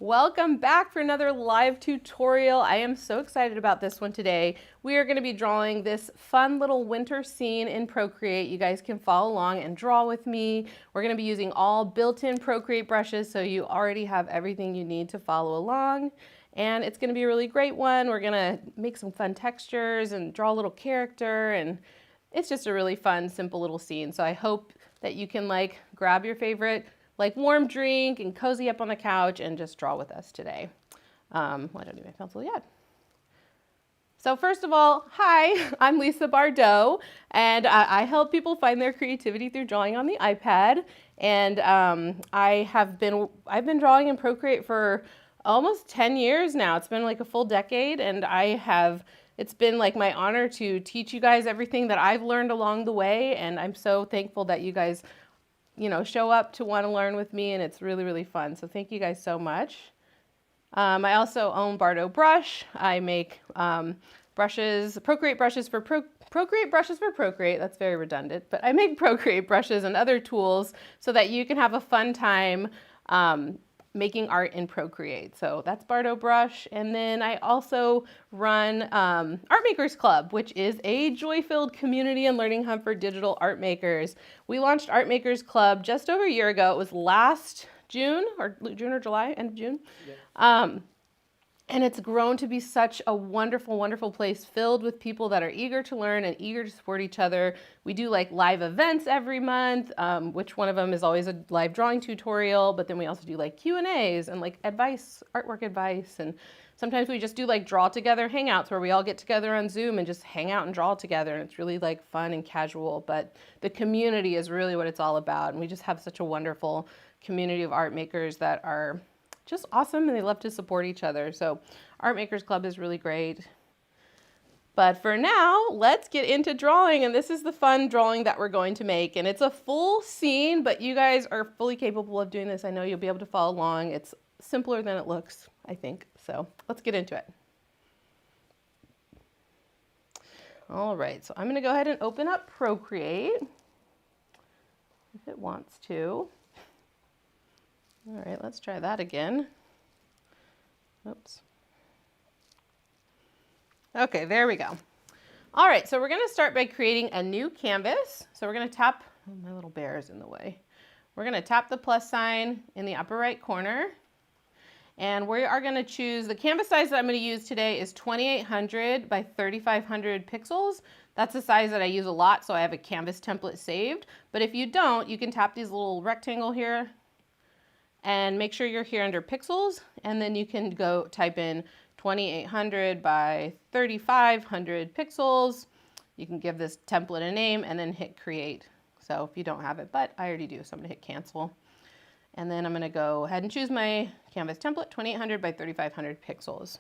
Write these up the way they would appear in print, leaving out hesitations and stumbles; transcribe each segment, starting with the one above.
Welcome back for another live tutorial. I am so excited about this one today. We are going to be drawing this fun little winter scene in Procreate. You guys can follow along and draw with me. We're going to be using all built-in Procreate brushes, so you already have everything you need to follow along. And it's going to be a really great one. We're going to make some fun textures and draw a little character, and it's just a really fun, simple little scene. So I hope that you can grab your favorite warm drink and cozy up on the couch and just draw with us today. Well, I don't need my pencil yet. So first of all, hi, I'm Lisa Bardot, and I help people find their creativity through drawing on the iPad. And I've been drawing in Procreate for almost 10 years now. It's been like a full decade, and it's been like my honor to teach you guys everything that I've learned along the way. And I'm so thankful that you guys show up to want to learn with me, and it's really, really fun. So thank you guys so much. I also own BAU Brush. I make Procreate brushes for Procreate. That's very redundant, but I make Procreate brushes and other tools so that you can have a fun time making art in Procreate. So that's BAU Brush. And then I also run Art Makers Club, which is a joy-filled community and learning hub for digital art makers. We launched Art Makers Club just over a year ago. It was last June or July, end of June. Yeah. And it's grown to be such a wonderful, wonderful place filled with people that are eager to learn and eager to support each other. We do live events every month, which one of them is always a live drawing tutorial, but then we also do Q&As and advice, artwork advice. And sometimes we just do draw together hangouts where we all get together on Zoom and just hang out and draw together. And it's really fun and casual, but the community is really what it's all about. And we just have such a wonderful community of art makers that are just awesome, and they love to support each other. So Art Makers Club is really great. But for now, let's get into drawing, and this is the fun drawing that we're going to make. And it's a full scene, but you guys are fully capable of doing this. I know you'll be able to follow along. It's simpler than it looks, I think. So let's get into it. All right, so I'm going to go ahead and open up Procreate if it wants to. All right, let's try that again. Oops. Okay, there we go. All right, so we're going to start by creating a new canvas. So we're going to tap, oh, my little bear is in the way. We're going to tap the plus sign in the upper right corner. And we are going to choose, the canvas size that I'm going to use today is 2800 by 3500 pixels. That's the size that I use a lot, so I have a canvas template saved. But if you don't, you can tap these little rectangle here and make sure you're here under pixels, and then you can go type in 2800 by 3500 pixels. You can give this template a name and then hit create. So if you don't have it, but I already do, so I'm gonna hit cancel. And then I'm gonna go ahead and choose my canvas template, 2800 by 3500 pixels.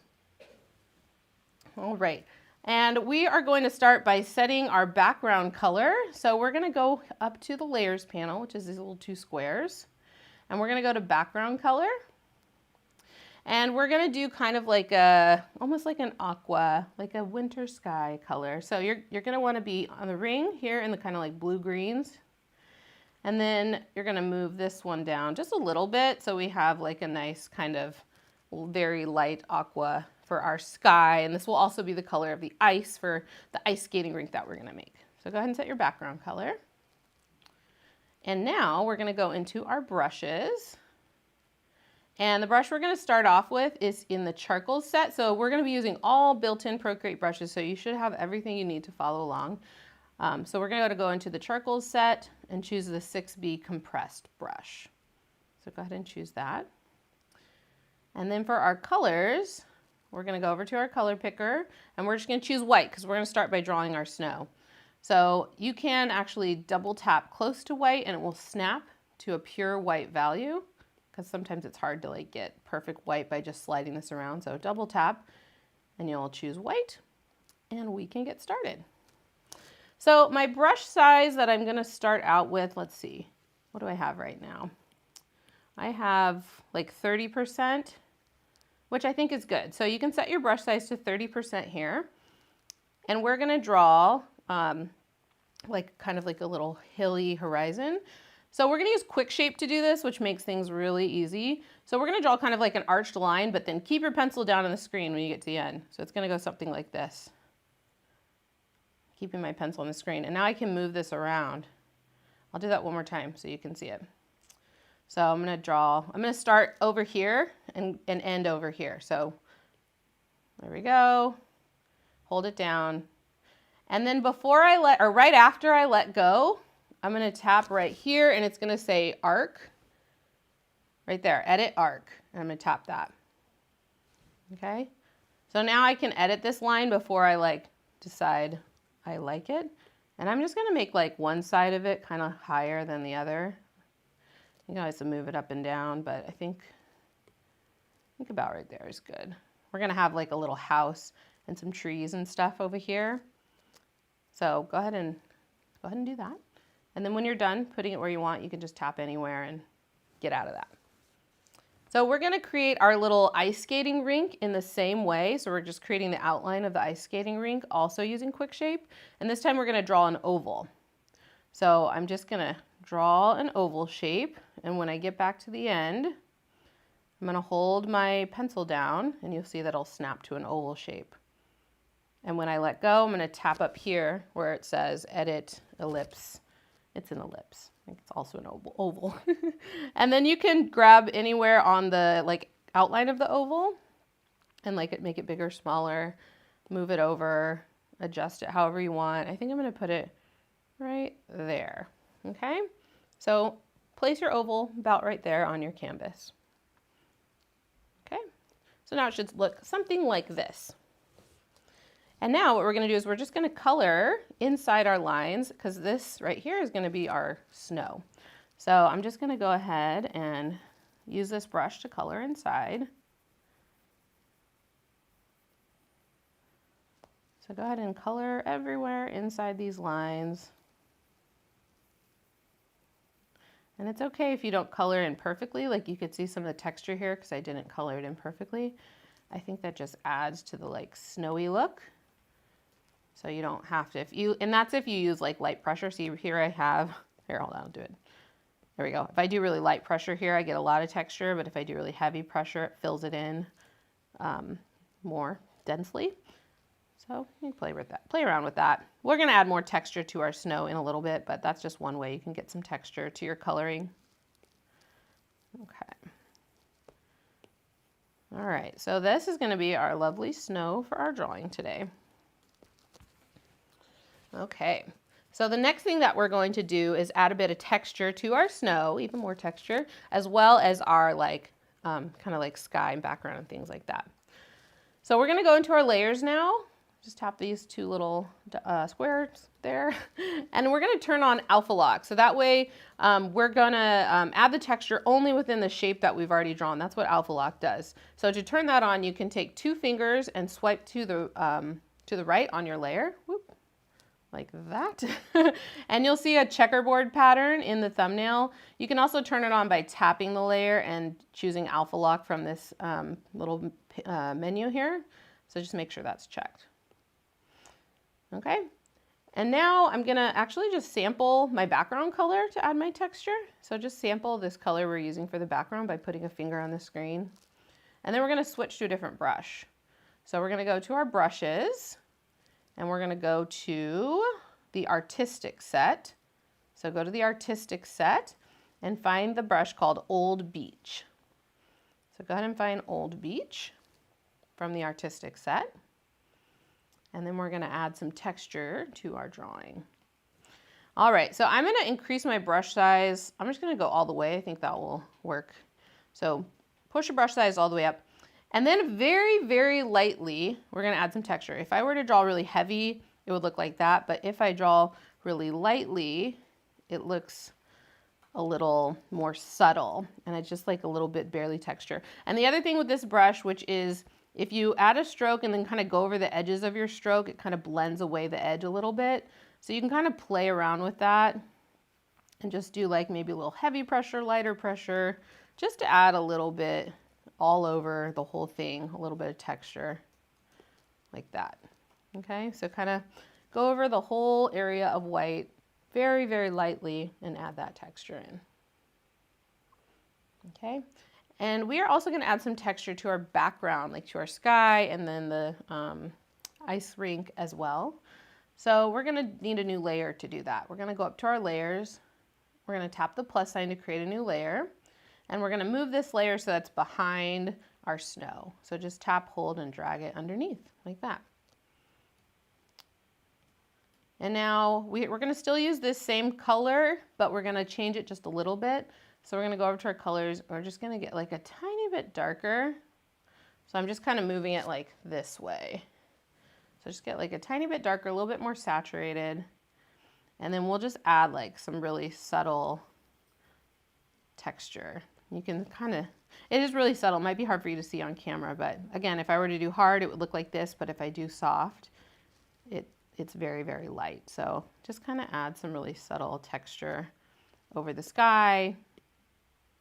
All right, and we are going to start by setting our background color. So we're gonna go up to the layers panel, which is these little two squares. And we're going to go to background color, and we're going to do kind of almost like an aqua, like a winter sky color. So you're going to want to be on the ring here in the kind of blue greens. And then you're going to move this one down just a little bit so we have a nice kind of very light aqua for our sky. And this will also be the color of the ice for the ice skating rink that we're going to make. So go ahead and set your background color. And now we're going to go into our brushes. And the brush we're going to start off with is in the charcoal set. So we're going to be using all built-in Procreate brushes, so you should have everything you need to follow along. So we're going to go into the charcoal set and choose the 6B compressed brush. So go ahead and choose that. And then for our colors, we're going to go over to our color picker, and we're just going to choose white because we're going to start by drawing our snow. So you can actually double tap close to white and it will snap to a pure white value, because sometimes it's hard to get perfect white by just sliding this around. So double tap and you'll choose white, and we can get started. So my brush size that I'm going to start out with, let's see, what do I have right now? I have 30%, which I think is good. So you can set your brush size to 30% here, and we're going to draw kind of a little hilly horizon. So we're gonna use quick shape to do this, which makes things really easy. So we're gonna draw kind of like an arched line, but then keep your pencil down on the screen when you get to the end. So it's gonna go something like this. Keeping my pencil on the screen. And now I can move this around. I'll do that one more time so you can see it. So I'm gonna start over here and end over here. So there we go. Hold it down. And then right after I let go, I'm gonna tap right here and it's gonna say arc. Right there, edit arc. And I'm gonna tap that. Okay? So now I can edit this line before I decide I like it. And I'm just gonna make like one side of it kind of higher than the other. You can always move it up and down, but I think about right there is good. We're gonna have like a little house and some trees and stuff over here. So go ahead and do that. And then when you're done putting it where you want, you can just tap anywhere and get out of that. So we're gonna create our little ice skating rink in the same way. So we're just creating the outline of the ice skating rink, also using quick shape. And this time we're gonna draw an oval. So I'm just gonna draw an oval shape. And when I get back to the end, I'm gonna hold my pencil down and you'll see that it'll snap to an oval shape. And when I let go, I'm gonna tap up here where it says edit ellipse. It's an ellipse. I think it's also an oval. And then you can grab anywhere on the outline of the oval and make it bigger, smaller, move it over, adjust it however you want. I think I'm gonna put it right there, okay? So place your oval about right there on your canvas. Okay, so now it should look something like this. And now what we're gonna do is we're just gonna color inside our lines because this right here is gonna be our snow. So I'm just gonna go ahead and use this brush to color inside. So go ahead and color everywhere inside these lines. And it's okay if you don't color in perfectly, like you could see some of the texture here because I didn't color it in perfectly. I think that just adds to the snowy look. So you don't have to, and that's if you use light pressure. See here hold on, I'll do it. There we go. If I do really light pressure here, I get a lot of texture, but if I do really heavy pressure, it fills it in more densely. So you can play around with that. We're gonna add more texture to our snow in a little bit, but that's just one way you can get some texture to your coloring. Okay. All right, so this is gonna be our lovely snow for our drawing today. Okay, so the next thing that we're going to do is add a bit of texture to our snow, even more texture, as well as our kind of sky and background and things like that. So we're gonna go into our layers now. Just tap these two little squares there, and we're gonna turn on alpha lock. So that way we're gonna add the texture only within the shape that we've already drawn. That's what alpha lock does. So to turn that on, you can take two fingers and swipe to the right on your layer. Whoop. Like that. And you'll see a checkerboard pattern in the thumbnail. You can also turn it on by tapping the layer and choosing alpha lock from this little menu here. So just make sure that's checked. Okay. And now I'm gonna actually just sample my background color to add my texture. So just sample this color we're using for the background by putting a finger on the screen. And then we're gonna switch to a different brush. So we're gonna go to our brushes. And we're gonna go to the artistic set. So go to the artistic set and find the brush called Old Beach. So go ahead and find Old Beach from the artistic set. And then we're gonna add some texture to our drawing. All right, so I'm gonna increase my brush size. I'm just gonna go all the way. I think that will work. So push your brush size all the way up. And then very, very lightly, we're gonna add some texture. If I were to draw really heavy, it would look like that. But if I draw really lightly, it looks a little more subtle. And it's just like a little bit barely texture. And the other thing with this brush, which is if you add a stroke and then kind of go over the edges of your stroke, it kind of blends away the edge a little bit. So you can kind of play around with that and just do maybe a little heavy pressure, lighter pressure, just to add a little bit all over the whole thing, a little bit of texture like that. Okay, so kind of go over the whole area of white very, very lightly and add that texture in. Okay, and we are also going to add some texture to our background, like to our sky and then the ice rink as well. So we're going to need a new layer to do that. We're going to go up to our layers. We're going to tap the plus sign to create a new layer. And we're going to move this layer so that's behind our snow. So just tap, hold, and drag it underneath like that. And now we're going to still use this same color, but we're going to change it just a little bit. So we're going to go over to our colors. We're just going to get like a tiny bit darker. So I'm just kind of moving it like this way. So just get like a tiny bit darker, a little bit more saturated. And then we'll just add like some really subtle texture. You can kind of, it is really subtle. It might be hard for you to see on camera, but again, if I were to do hard, it would look like this. But if I do soft, it's very, very light. So just kind of add some really subtle texture over the sky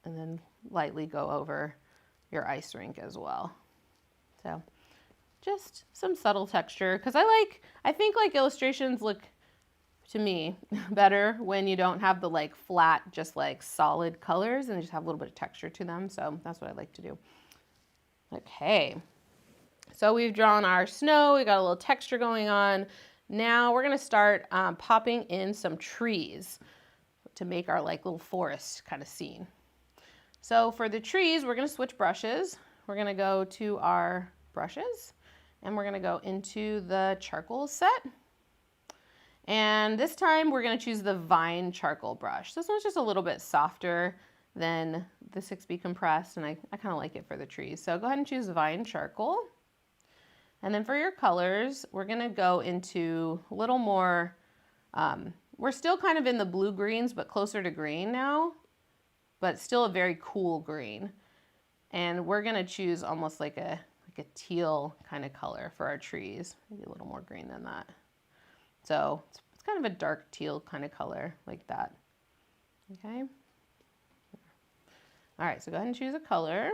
and then lightly go over your ice rink as well. So just some subtle texture, because I think like illustrations look to me better when you don't have the like flat, just like solid colors and just have a little bit of texture to them. So that's what I like to do. Okay, so we've drawn our snow, we got a little texture going on. Now we're gonna start popping in some trees to make our like little forest kind of scene. So for the trees, we're gonna switch brushes. We're gonna go to our brushes and we're gonna go into the charcoal set. And this time we're gonna choose the vine charcoal brush. This one's just a little bit softer than the 6B compressed, and I kind of like it for the trees. So go ahead and choose vine charcoal. And then for your colors, we're gonna go into a little more, we're still kind of in the blue greens, but closer to green now, but still a very cool green. And we're gonna choose almost like a teal kind of color for our trees, maybe a little more green than that. So it's kind of a dark teal kind of color like that. Okay. All right, so go ahead and choose a color.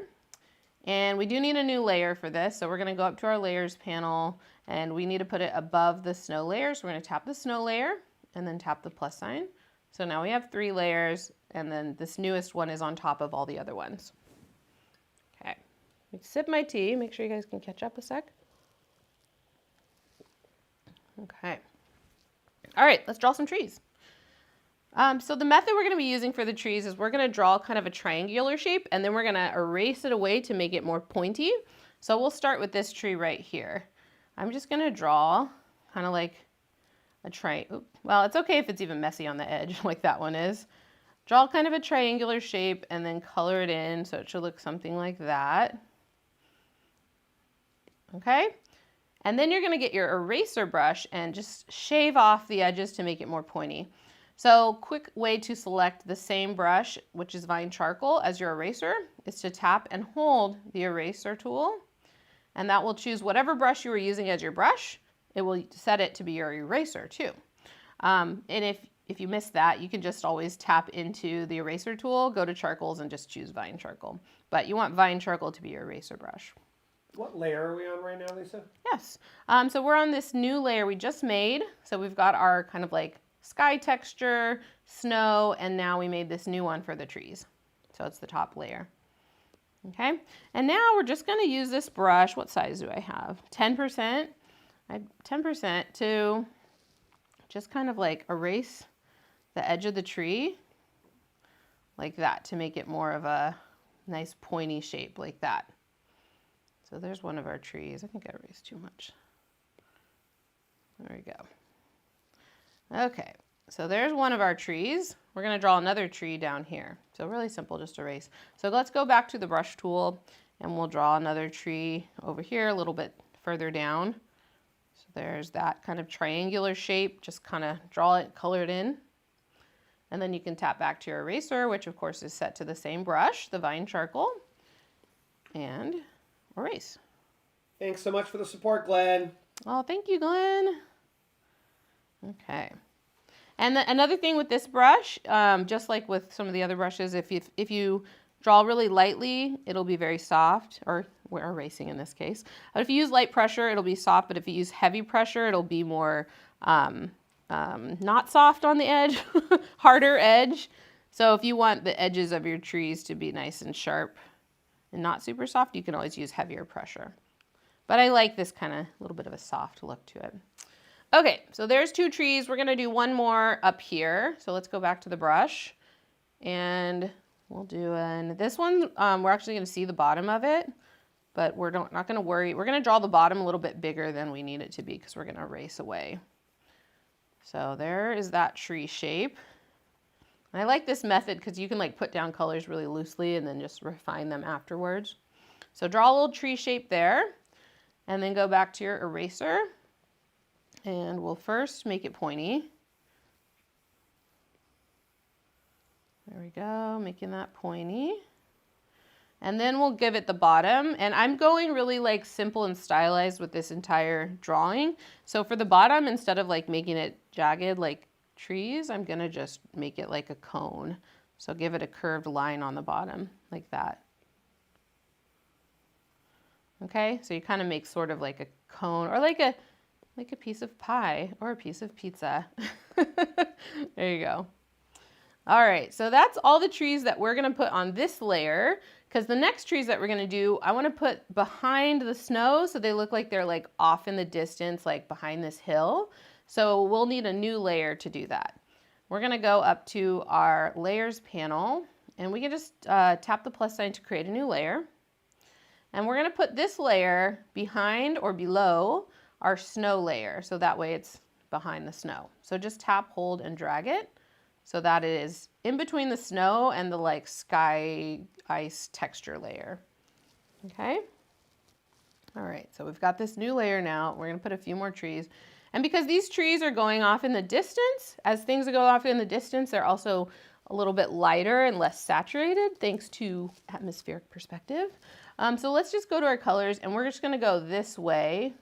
And we do need a new layer for this. So we're gonna go up to our layers panel and we need to put it above the snow layer. So we're gonna tap the snow layer and then tap the plus sign. So now we have 3 layers and then this newest one is on top of all the other ones. Okay, let me sip my tea. Make sure you guys can catch up a sec. Okay. All right, let's draw some trees. So the method we're going to be using for the trees is we're going to draw kind of a triangular shape and then we're going to erase it away to make it more pointy. So we'll start with this tree right here. I'm just going to draw kind of like a triangle. Well, it's okay if it's even messy on the edge like that one is. Draw kind of a triangular shape and then color it in so it should look something like that. Okay. And then you're going to get your eraser brush and just shave off the edges to make it more pointy. So quick way to select the same brush, which is vine charcoal, as your eraser is to tap and hold the eraser tool. And that will choose whatever brush you were using as your brush. It will set it to be your eraser too. And if you miss that, you can just always tap into the eraser tool, go to charcoals and just choose vine charcoal. But you want vine charcoal to be your eraser brush. What layer are we on right now, Lisa? Yes. So we're on this new layer we just made. So we've got our kind of like sky texture, snow, and now we made this new one for the trees. So it's the top layer. Okay. And now we're just going to use this brush. What size do I have? 10%. 10% to just kind of like erase the edge of the tree like that to make it more of a nice pointy shape like that. So there's one of our trees. I think I erased too much. There we go. Okay, so there's one of our trees. We're going to draw another tree down here. So really simple, just erase. So let's go back to the brush tool and we'll draw another tree over here a little bit further down. So there's that kind of triangular shape. Just kind of draw it, color it in. And then you can tap back to your eraser, which of course is set to the same brush, the vine charcoal, and erase. Thanks so much for the support, Glenn. Oh, thank you, Glenn. Okay. And another thing with this brush, just like with some of the other brushes, if you draw really lightly, it'll be very soft, or we're erasing in this case. But if you use light pressure, it'll be soft, but if you use heavy pressure, it'll be more not soft on the edge, harder edge. So if you want the edges of your trees to be nice and sharp and not super soft, you can always use heavier pressure. But I like this kind of little bit of a soft look to it. Okay, so there's 2 trees. We're gonna do one more up here. So let's go back to the brush and we'll do this one. We're actually gonna see the bottom of it, but we're not gonna worry. We're gonna draw the bottom a little bit bigger than we need it to be because we're gonna erase away. So there is that tree shape. And I like this method because you can like put down colors really loosely and then just refine them afterwards. So draw a little tree shape there and then go back to your eraser and we'll first make it pointy. There we go, making that pointy. And then we'll give it the bottom. And I'm going really like simple and stylized with this entire drawing. So for the bottom, instead of like making it jagged like trees, I'm gonna just make it like a cone. So give it a curved line on the bottom like that. Okay, so you kind of make sort of like a cone or like a piece of pie or a piece of pizza. There you go. All right, so that's all the trees that we're gonna put on this layer, because the next trees that we're gonna do, I wanna put behind the snow so they look like they're like off in the distance, like behind this hill. So we'll need a new layer to do that. We're gonna go up to our layers panel and we can just tap the plus sign to create a new layer. And we're gonna put this layer behind or below our snow layer. So that way it's behind the snow. So just tap, hold, and drag it so that it is in between the snow and the like sky ice texture layer. Okay. All right, so we've got this new layer now. We're gonna put a few more trees. And because these trees are going off in the distance, as things go off in the distance, they're also a little bit lighter and less saturated thanks to atmospheric perspective. So let's just go to our colors and we're just gonna go this way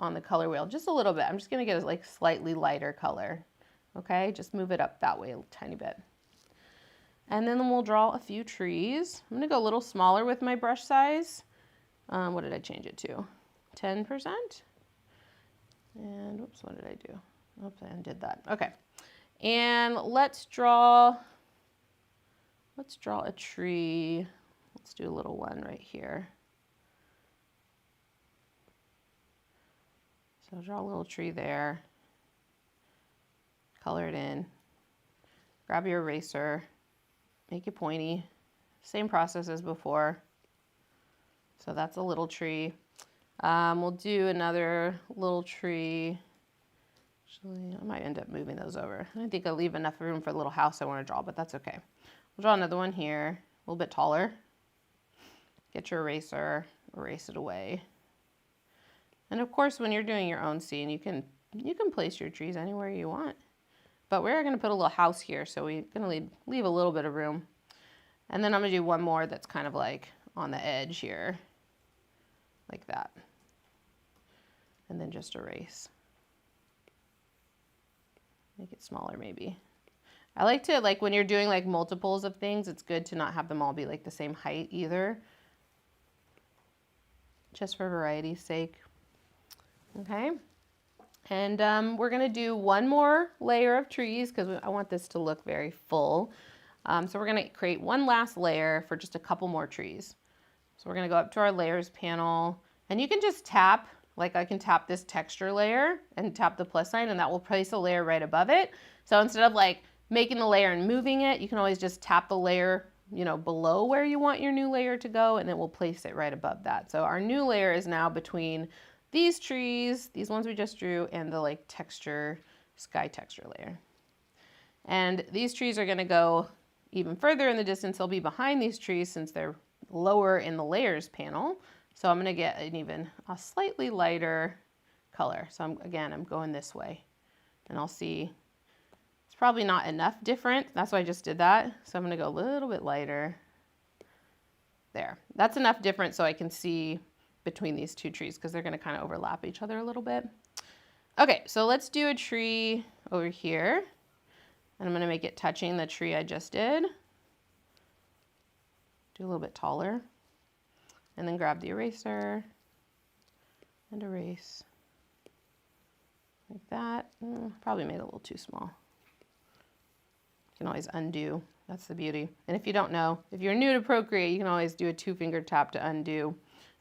on the color wheel, just a little bit. I'm just gonna get a like slightly lighter color. Okay, just move it up that way a tiny bit. And then we'll draw a few trees. I'm gonna go a little smaller with my brush size. What did I change it to? 10%? And whoops, what did I do? Oops, I undid that. Okay. And let's draw a tree. Let's do a little one right here. So draw a little tree there. Color it in. Grab your eraser. Make it pointy. Same process as before. So that's a little tree. We'll do another little tree. Actually, I might end up moving those over. I think I'll leave enough room for the little house I want to draw, but that's okay. We'll draw another one here, a little bit taller. Get your eraser, erase it away. And of course, when you're doing your own scene, you can place your trees anywhere you want. But we're going to put a little house here, so we're going to leave a little bit of room. And then I'm going to do one more that's kind of like on the edge here, like that. And then just erase. Make it smaller maybe. I like to, like when you're doing like multiples of things, it's good to not have them all be like the same height either. Just for variety's sake. Okay. And we're gonna do one more layer of trees because I want this to look very full. So we're gonna create one last layer for just a couple more trees. So we're gonna go up to our layers panel and you can just tap, like I can tap this texture layer and tap the plus sign and that will place a layer right above it. So instead of like making the layer and moving it, you can always just tap the layer, you know, below where you want your new layer to go and then we'll place it right above that. So our new layer is now between these trees, these ones we just drew, and the like texture, sky texture layer. And these trees are gonna go even further in the distance. They'll be behind these trees since they're lower in the layers panel. So I'm gonna get a slightly lighter color. So I'm going this way and I'll see, it's probably not enough different. That's why I just did that. So I'm gonna go a little bit lighter there. That's enough different so I can see between these two trees because they're gonna kind of overlap each other a little bit. Okay, so let's do a tree over here. And I'm gonna make it touching the tree I just did. Do a little bit taller. And then grab the eraser and erase. like that. Probably made it a little too small. You can always undo. That's the beauty. And if you don't know, if you're new to Procreate, you can always do a 2-finger tap to undo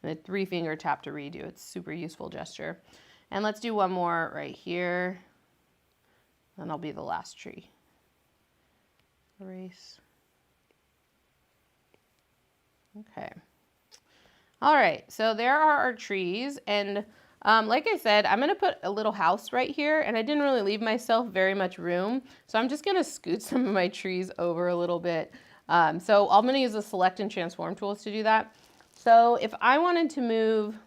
and a 3-finger tap to redo. It's a super useful gesture. And let's do one more right here. And that'll be the last tree. Erase. Okay. All right, so there are our trees. And like I said, I'm gonna put a little house right here, and I didn't really leave myself very much room. So I'm just gonna scoot some of my trees over a little bit. So I'm gonna use the select and transform tools to do that. So if I wanted to move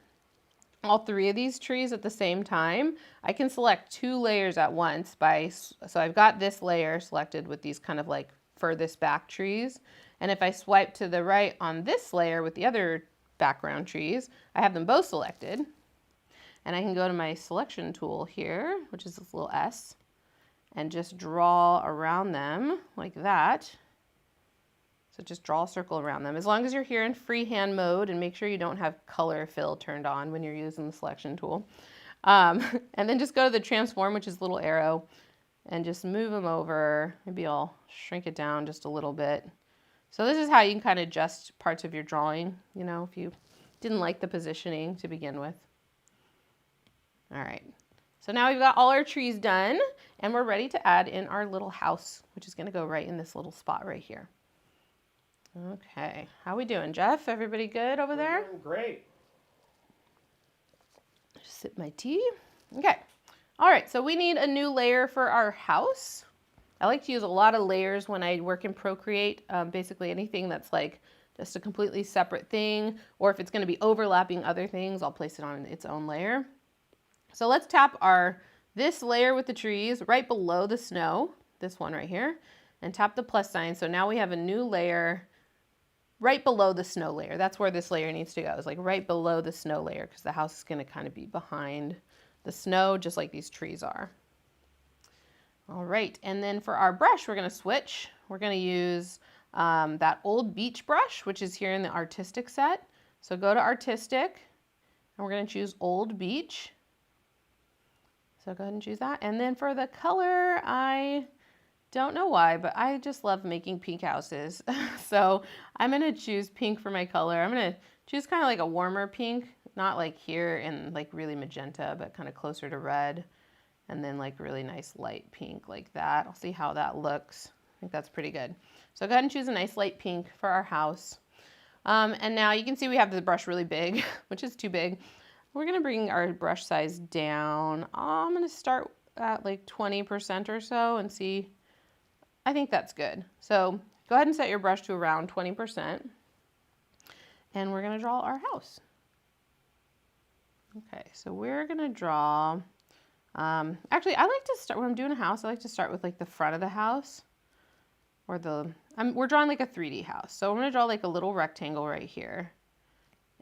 all 3 of these trees at the same time, I can select 2 layers at once so I've got this layer selected with these kind of like furthest back trees. And if I swipe to the right on this layer with the other background trees, I have them both selected. And I can go to my selection tool here, which is this little S, and just draw around them like that. So just draw a circle around them. As long as you're here in freehand mode, and make sure you don't have color fill turned on when you're using the selection tool. And then just go to the transform, which is the little arrow, and just move them over. Maybe I'll shrink it down just a little bit. So this is how you can kind of adjust parts of your drawing, you know, if you didn't like the positioning to begin with. All right, so now we've got all our trees done, and we're ready to add in our little house, which is gonna go right in this little spot right here. Okay, how we doing, Jeff? Everybody good over there? We're doing great. Just sip my tea. Okay, all right, so we need a new layer for our house. I like to use a lot of layers when I work in Procreate, basically anything that's like just a completely separate thing, or if it's gonna be overlapping other things, I'll place it on its own layer. So let's tap this layer with the trees right below the snow, this one right here, and tap the plus sign. So now we have a new layer right below the snow layer. That's where this layer needs to go, is like right below the snow layer, because the house is gonna kind of be behind the snow, just like these trees are. All right, and then for our brush, we're gonna switch. We're gonna use that old beach brush, which is here in the artistic set. So go to artistic, and we're gonna choose old beach. So go ahead and choose that. And then for the color, I don't know why, but I just love making pink houses. So I'm gonna choose pink for my color. I'm gonna choose kind of like a warmer pink, not like here in like really magenta, but kind of closer to red. And then like really nice light pink like that. I'll see how that looks. I think that's pretty good. So go ahead and choose a nice light pink for our house. And now you can see we have the brush really big, which is too big. We're gonna bring our brush size down. I'm gonna start at like 20% or so and see. I think that's good. So go ahead and set your brush to around 20%. And we're gonna draw our house. Okay, so we're gonna draw, actually I like to start, when I'm doing a house, I like to start with like the front of the house, or we're drawing like a 3D house. So I'm gonna draw like a little rectangle right here.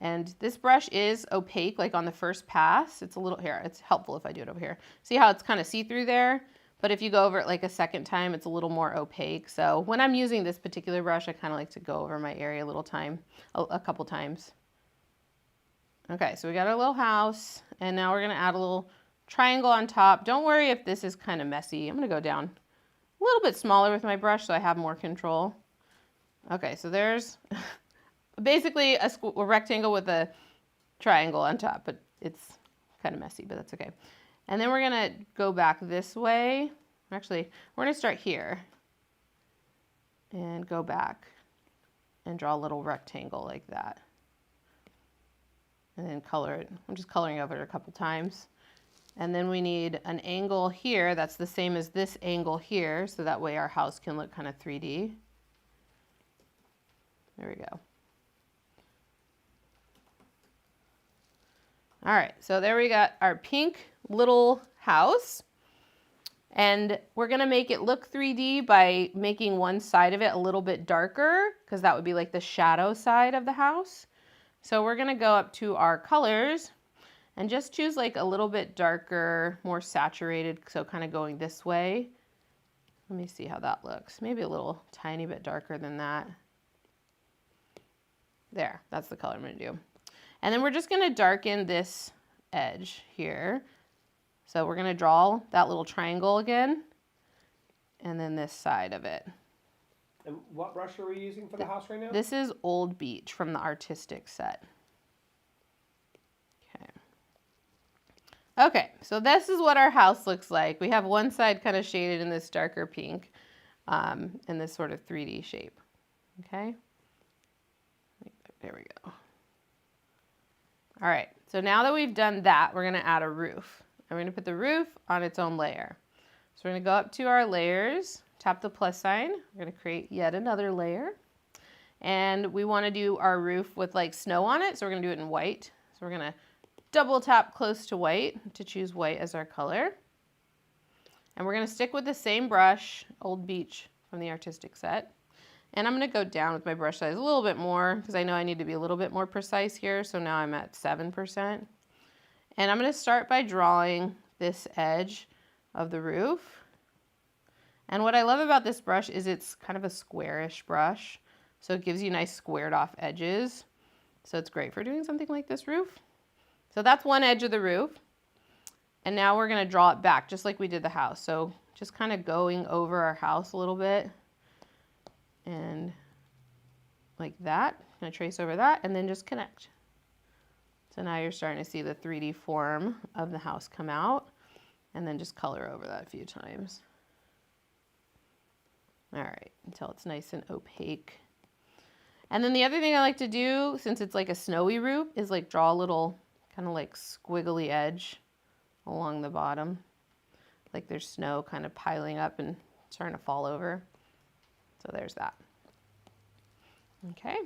And this brush is opaque, like on the first pass. It's a little, here, it's helpful if I do it over here. See how it's kind of see-through there? But if you go over it like a second time, it's a little more opaque. So when I'm using this particular brush, I kind of like to go over my area a couple times. Okay, so we got our little house, and now we're gonna add a little triangle on top. Don't worry if this is kind of messy. I'm gonna go down a little bit smaller with my brush so I have more control. Okay, so there's basically a rectangle with a triangle on top, but it's kind of messy, but that's okay. And then we're gonna go back this way. Actually, we're gonna start here and go back and draw a little rectangle like that. And then color it. I'm just coloring over it a couple times. And then we need an angle here that's the same as this angle here, so that way our house can look kind of 3D. There we go. All right, so there we got our pink little house. And we're gonna make it look 3D by making one side of it a little bit darker, because that would be like the shadow side of the house. So we're gonna go up to our colors and just choose like a little bit darker, more saturated, so kind of going this way. Let me see how that looks. Maybe a little tiny bit darker than that. There, that's the color I'm gonna do. And then we're just gonna darken this edge here. So we're gonna draw that little triangle again, and then this side of it. And what brush are we using for the house right now? This is Old Beach from the artistic set. Okay. Okay, so this is what our house looks like. We have one side kind of shaded in this darker pink, in this sort of 3D shape. Okay. There we go. All right, so now that we've done that, we're gonna add a roof. And we're gonna put the roof on its own layer. So we're gonna go up to our layers, tap the plus sign. We're gonna create yet another layer. And we wanna do our roof with like snow on it, so we're gonna do it in white. So we're gonna double tap close to white to choose white as our color. And we're gonna stick with the same brush, Old Beach from the artistic set. And I'm gonna go down with my brush size a little bit more because I know I need to be a little bit more precise here. So now I'm at 7%. And I'm gonna start by drawing this edge of the roof. And what I love about this brush is it's kind of a squarish brush. So it gives you nice squared off edges. So it's great for doing something like this roof. So that's one edge of the roof. And now we're gonna draw it back just like we did the house. So just kind of going over our house a little bit. And like that, I'm gonna trace over that and then just connect. So now you're starting to see the 3D form of the house come out and then just color over that a few times. All right, until it's nice and opaque. And then the other thing I like to do, since it's like a snowy roof, is like draw a little kind of like squiggly edge along the bottom. Like there's snow kind of piling up and starting to fall over. So there's that. Okay.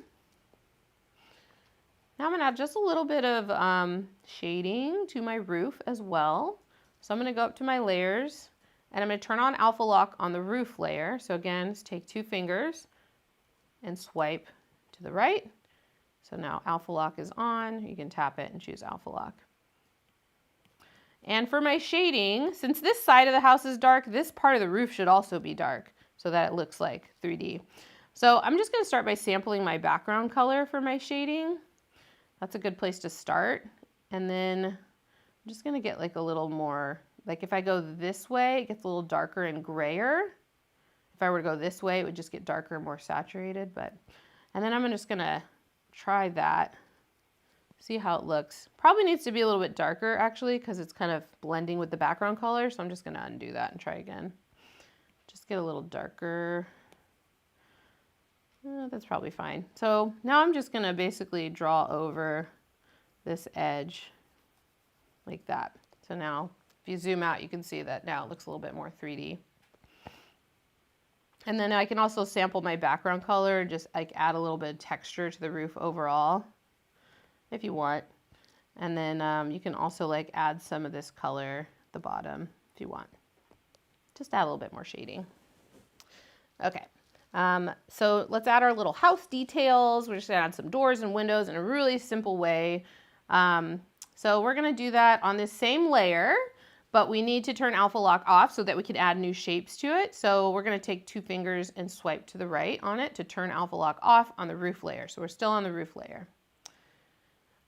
Now I'm gonna add just a little bit of shading to my roof as well. So I'm gonna go up to my layers and I'm gonna turn on Alpha Lock on the roof layer. So again, just take 2 fingers and swipe to the right. So now Alpha Lock is on. You can tap it and choose Alpha Lock. And for my shading, since this side of the house is dark, this part of the roof should also be dark so that it looks like 3D. So I'm just gonna start by sampling my background color for my shading. That's a good place to start. And then I'm just gonna get like a little more, like if I go this way, it gets a little darker and grayer. If I were to go this way, it would just get darker and more saturated. And then I'm just gonna try that, see how it looks. Probably needs to be a little bit darker actually, because it's kind of blending with the background color. So I'm just gonna undo that and try again. Just get a little darker. That's probably fine. So now I'm just gonna basically draw over this edge like that. So now if you zoom out, you can see that now it looks a little bit more 3D. And then I can also sample my background color and just like add a little bit of texture to the roof overall if you want. And then you can also like add some of this color at the bottom if you want. Just add a little bit more shading. Okay. So let's add our little house details. We're just gonna add some doors and windows in a really simple way. So we're gonna do that on this same layer, but we need to turn Alpha Lock off so that we can add new shapes to it. So we're gonna take 2 fingers and swipe to the right on it to turn Alpha Lock off on the roof layer. So we're still on the roof layer.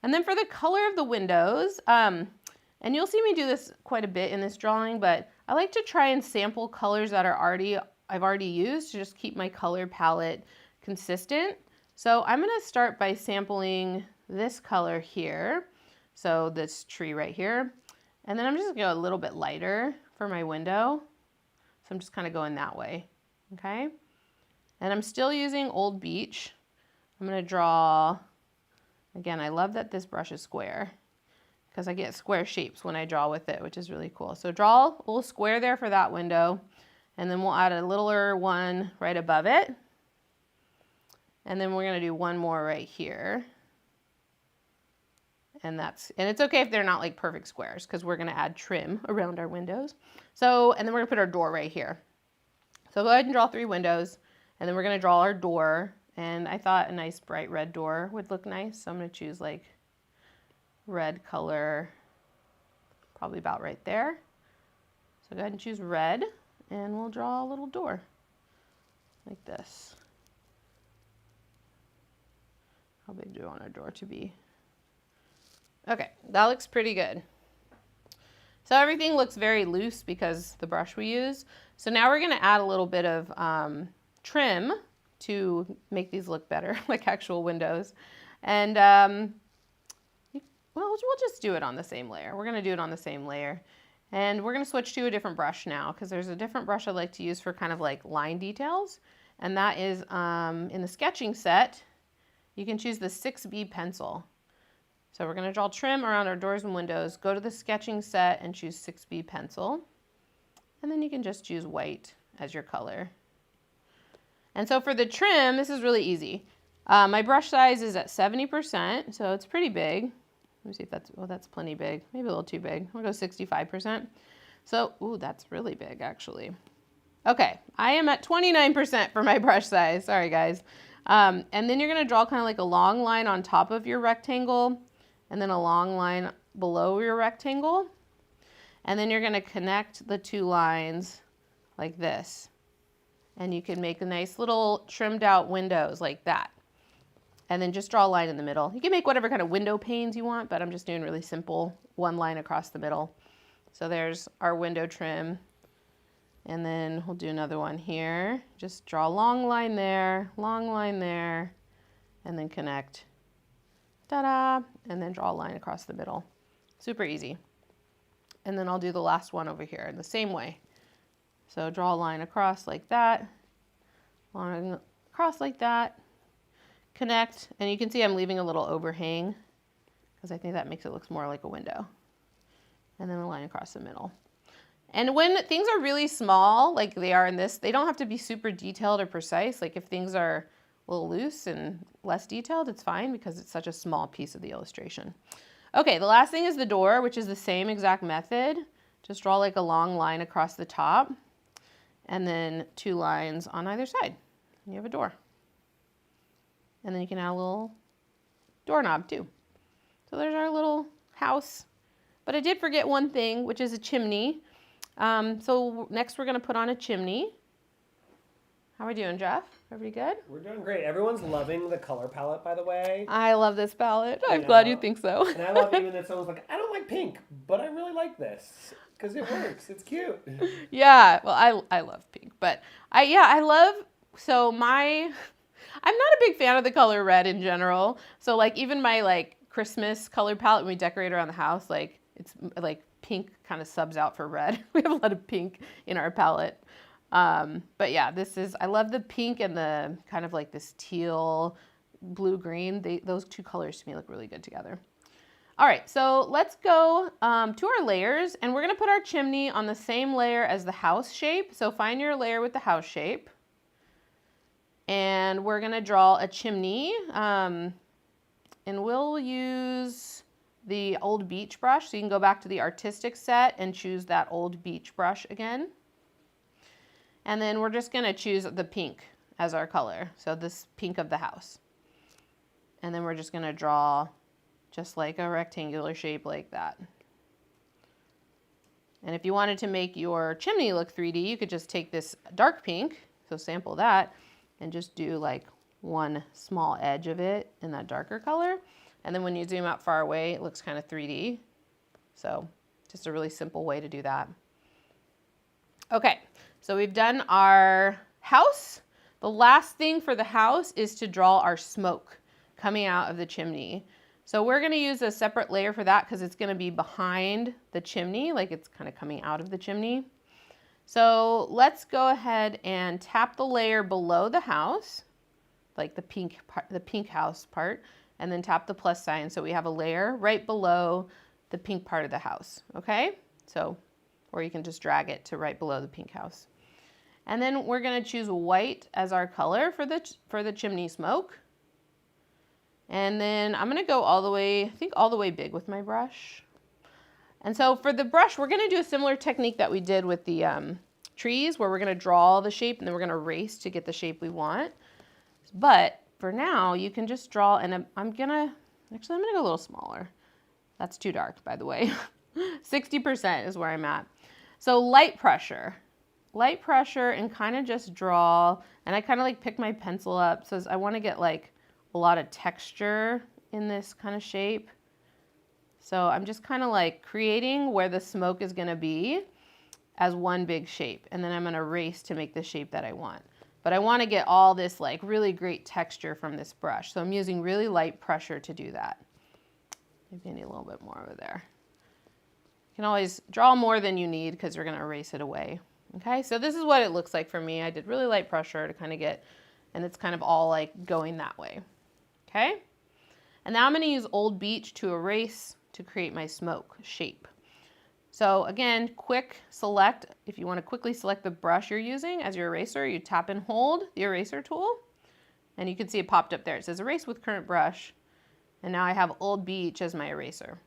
And then for the color of the windows, and you'll see me do this quite a bit in this drawing, but I like to try and sample colors that I've already used to just keep my color palette consistent. So I'm gonna start by sampling this color here. So this tree right here. And then I'm just gonna go a little bit lighter for my window. So I'm just kind of going that way, okay? And I'm still using Old Beach. I'm gonna draw, again, I love that this brush is square because I get square shapes when I draw with it, which is really cool. So draw a little square there for that window. And then we'll add a littler one right above it. And then we're gonna do one more right here. And it's okay if they're not like perfect squares because we're gonna add trim around our windows. So, and then we're gonna put our door right here. So go ahead and draw 3 windows and then we're gonna draw our door. And I thought a nice bright red door would look nice. So I'm gonna choose like red color, probably about right there. So go ahead and choose red. And we'll draw a little door like this. How big do we want our door to be? Okay, that looks pretty good. So everything looks very loose because the brush we use. So now we're gonna add a little bit of trim to make these look better, like actual windows. And well, we'll just do it on the same layer. We're gonna do it on the same layer. And we're gonna switch to a different brush now because there's a different brush I like to use for kind of like line details. And that is in the sketching set, you can choose the 6B pencil. So we're gonna draw trim around our doors and windows, go to the sketching set and choose 6B pencil. And then you can just choose white as your color. And so for the trim, this is really easy. My brush size is at 70%, so it's pretty big. Let me see if that's, oh, that's plenty big. Maybe a little too big. We'll go 65%. So, ooh, that's really big actually. Okay, I am at 29% for my brush size. Sorry guys. And then you're gonna draw kind of like a long line on top of your rectangle and then a long line below your rectangle. And then you're gonna connect the two lines like this. And you can make a nice little trimmed out windows like that. And then just draw a line in the middle. You can make whatever kind of window panes you want, but I'm just doing really simple, one line across the middle. So there's our window trim. And then we'll do another one here. Just draw a long line there, and then connect. Ta-da! And then draw a line across the middle. Super easy. And then I'll do the last one over here in the same way. So draw a line across like that, line across like that, connect, and you can see I'm leaving a little overhang because I think that makes it look more like a window. And then a line across the middle. And when things are really small, like they are in this, they don't have to be super detailed or precise. Like if things are a little loose and less detailed, it's fine because it's such a small piece of the illustration. Okay, the last thing is the door, which is the same exact method. Just draw like a long line across the top and then two lines on either side. You have a door. And then you can add a little doorknob too. So there's our little house. But I did forget one thing, which is a chimney. So next we're gonna put on a chimney. How are we doing, Jeff? Everybody good? We're doing great. Everyone's loving the color palette, by the way. I love this palette. I'm glad you think so. And I love even that someone's like, I don't like pink, but I really like this because it works. It's cute. Yeah, well, I love pink, but I love, so I'm not a big fan of the color red in general. So like even my like Christmas color palette when we decorate around the house, like it's like pink kind of subs out for red. We have a lot of pink in our palette. But yeah, I love the pink and the kind of like this teal, blue, green. Those two colors to me look really good together. All right, so let's go to our layers and we're gonna put our chimney on the same layer as the house shape. So find your layer with the house shape. And we're gonna draw a chimney. And we'll use the old beach brush. So you can go back to the artistic set and choose that old beach brush again. And then we're just gonna choose the pink as our color. So this pink of the house. And then we're just gonna draw just like a rectangular shape like that. And if you wanted to make your chimney look 3D, you could just take this dark pink, so sample that, and just do like one small edge of it in that darker color. And then when you zoom out far away, it looks kind of 3D. So just a really simple way to do that. Okay, so we've done our house. The last thing for the house is to draw our smoke coming out of the chimney. So we're gonna use a separate layer for that because it's gonna be behind the chimney, like it's kind of coming out of the chimney. So let's go ahead and tap the layer below the house, like the pink house part, and then tap the plus sign so we have a layer right below the pink part of the house, okay? So, or you can just drag it to right below the pink house. And then we're gonna choose white as our color for the chimney smoke. And then I'm gonna go all the way, I think all the way big with my brush. And so for the brush, we're gonna do a similar technique that we did with the trees where we're gonna draw the shape and then we're gonna erase to get the shape we want. But for now, you can just draw, and I'm gonna go a little smaller. That's too dark, by the way. 60% is where I'm at. So light pressure and kind of just draw, and I kind of like pick my pencil up, so I wanna get like a lot of texture in this kind of shape. So I'm just kind of like creating where the smoke is gonna be as one big shape. And then I'm gonna erase to make the shape that I want. But I wanna get all this like really great texture from this brush. So I'm using really light pressure to do that. Maybe I need a little bit more over there. You can always draw more than you need because you're gonna erase it away. Okay, so this is what it looks like for me. I did really light pressure to kind of get, and it's kind of all like going that way. Okay, and now I'm gonna use Old Beach to erase to create my smoke shape. So again, quick select, if you wanna quickly select the brush you're using as your eraser, you tap and hold the eraser tool, and you can see it popped up there. It says erase with current brush, and now I have Old Beach as my eraser.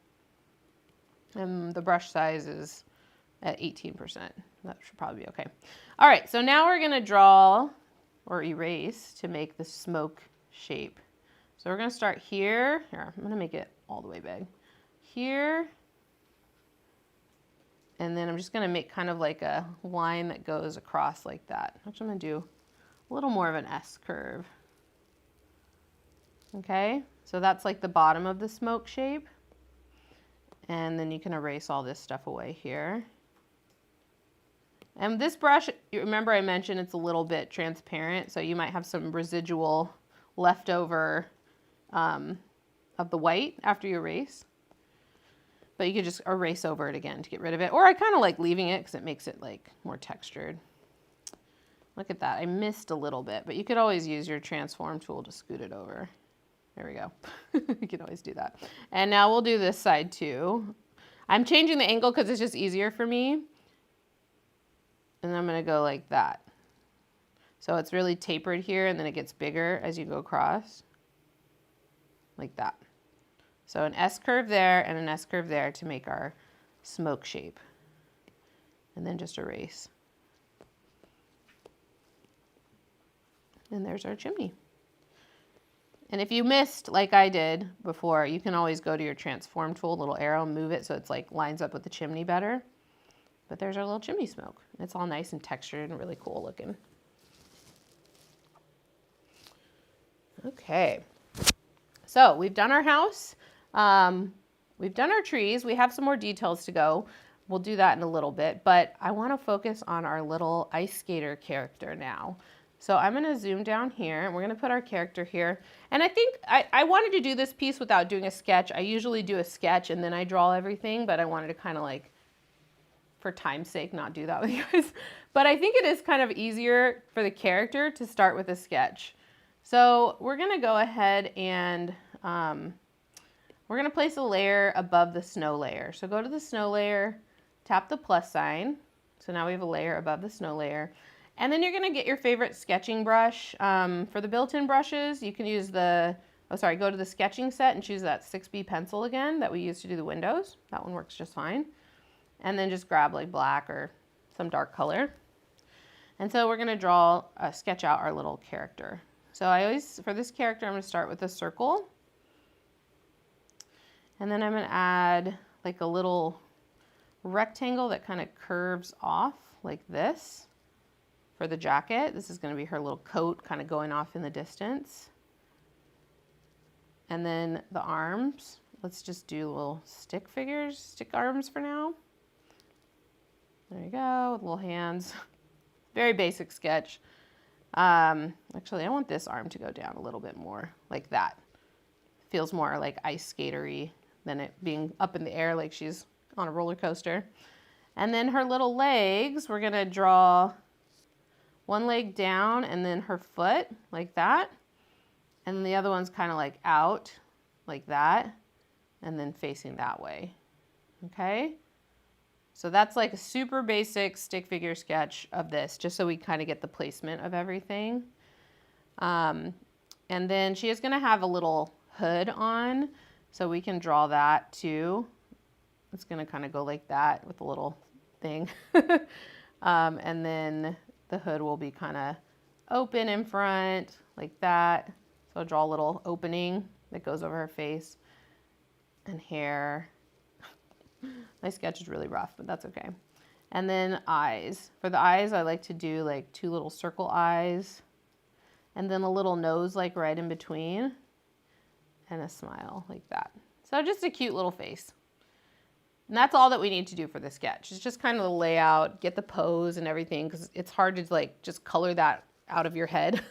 And the brush size is at 18%. That should probably be okay. All right, so now we're gonna draw or erase to make the smoke shape. So we're gonna start here. Here, I'm gonna make it all the way big. Here, and then I'm just gonna make kind of like a line that goes across like that. Actually, I'm gonna do a little more of an S curve. Okay, so that's like the bottom of the smoke shape. And then you can erase all this stuff away here. And this brush, you remember I mentioned it's a little bit transparent, so you might have some residual leftover of the white after you erase. But you could just erase over it again to get rid of it. Or I kind of like leaving it because it makes it like more textured. Look at that, I missed a little bit, but you could always use your transform tool to scoot it over. There we go. You can always do that. And now we'll do this side too. I'm changing the angle because it's just easier for me. And I'm gonna go like that. So it's really tapered here and then it gets bigger as you go across. Like that. So an S curve there and an S curve there to make our smoke shape. And then just erase. And there's our chimney. And if you missed, like I did before, you can always go to your transform tool, little arrow, move it so it's like lines up with the chimney better. But there's our little chimney smoke. It's all nice and textured and really cool looking. Okay, so we've done our house. We've done our trees. We have some more details to go. We'll do that in a little bit, but I want to focus on our little ice skater character now. So I'm going to zoom down here and we're going to put our character here. And I think I wanted to do this piece without doing a sketch. I usually do a sketch and then I draw everything, but I wanted to kind of like, for time's sake, not do that with you guys. But I think it is kind of easier for the character to start with a sketch. So we're going to go ahead and we're going to place a layer above the snow layer. So go to the snow layer, tap the plus sign. So now we have a layer above the snow layer. And then you're going to get your favorite sketching brush. For the built-in brushes, you can use the, go to the sketching set and choose that 6B pencil again that we use to do the windows. That one works just fine. And then just grab like black or some dark color. And so we're going to sketch out our little character. So for this character, I'm going to start with a circle. And then I'm going to add like a little rectangle that kind of curves off like this. For the jacket, this is going to be her little coat kind of going off in the distance. And then the arms, let's just do little stick arms for now. There you go, with little hands. Very basic sketch. Actually, I want this arm to go down a little bit more, like that. Feels more like ice skatery than it being up in the air like she's on a roller coaster. And then her little legs, we're gonna draw one leg down and then her foot like that. And then the other one's kind of like out like that and then facing that way. Okay? So that's like a super basic stick figure sketch of this, just so we kind of get the placement of everything. And then she is going to have a little hood on, so we can draw that too. It's going to kind of go like that with a little thing. And then the hood will be kind of open in front like that. So I'll draw a little opening that goes over her face and hair. My sketch is really rough, but that's okay. And then eyes. For the eyes, I like to do like 2 little circle eyes and then a little nose like right in between and a smile like that. So just a cute little face. And that's all that we need to do for the sketch. It's just kind of the layout, get the pose and everything, because it's hard to like just color that out of your head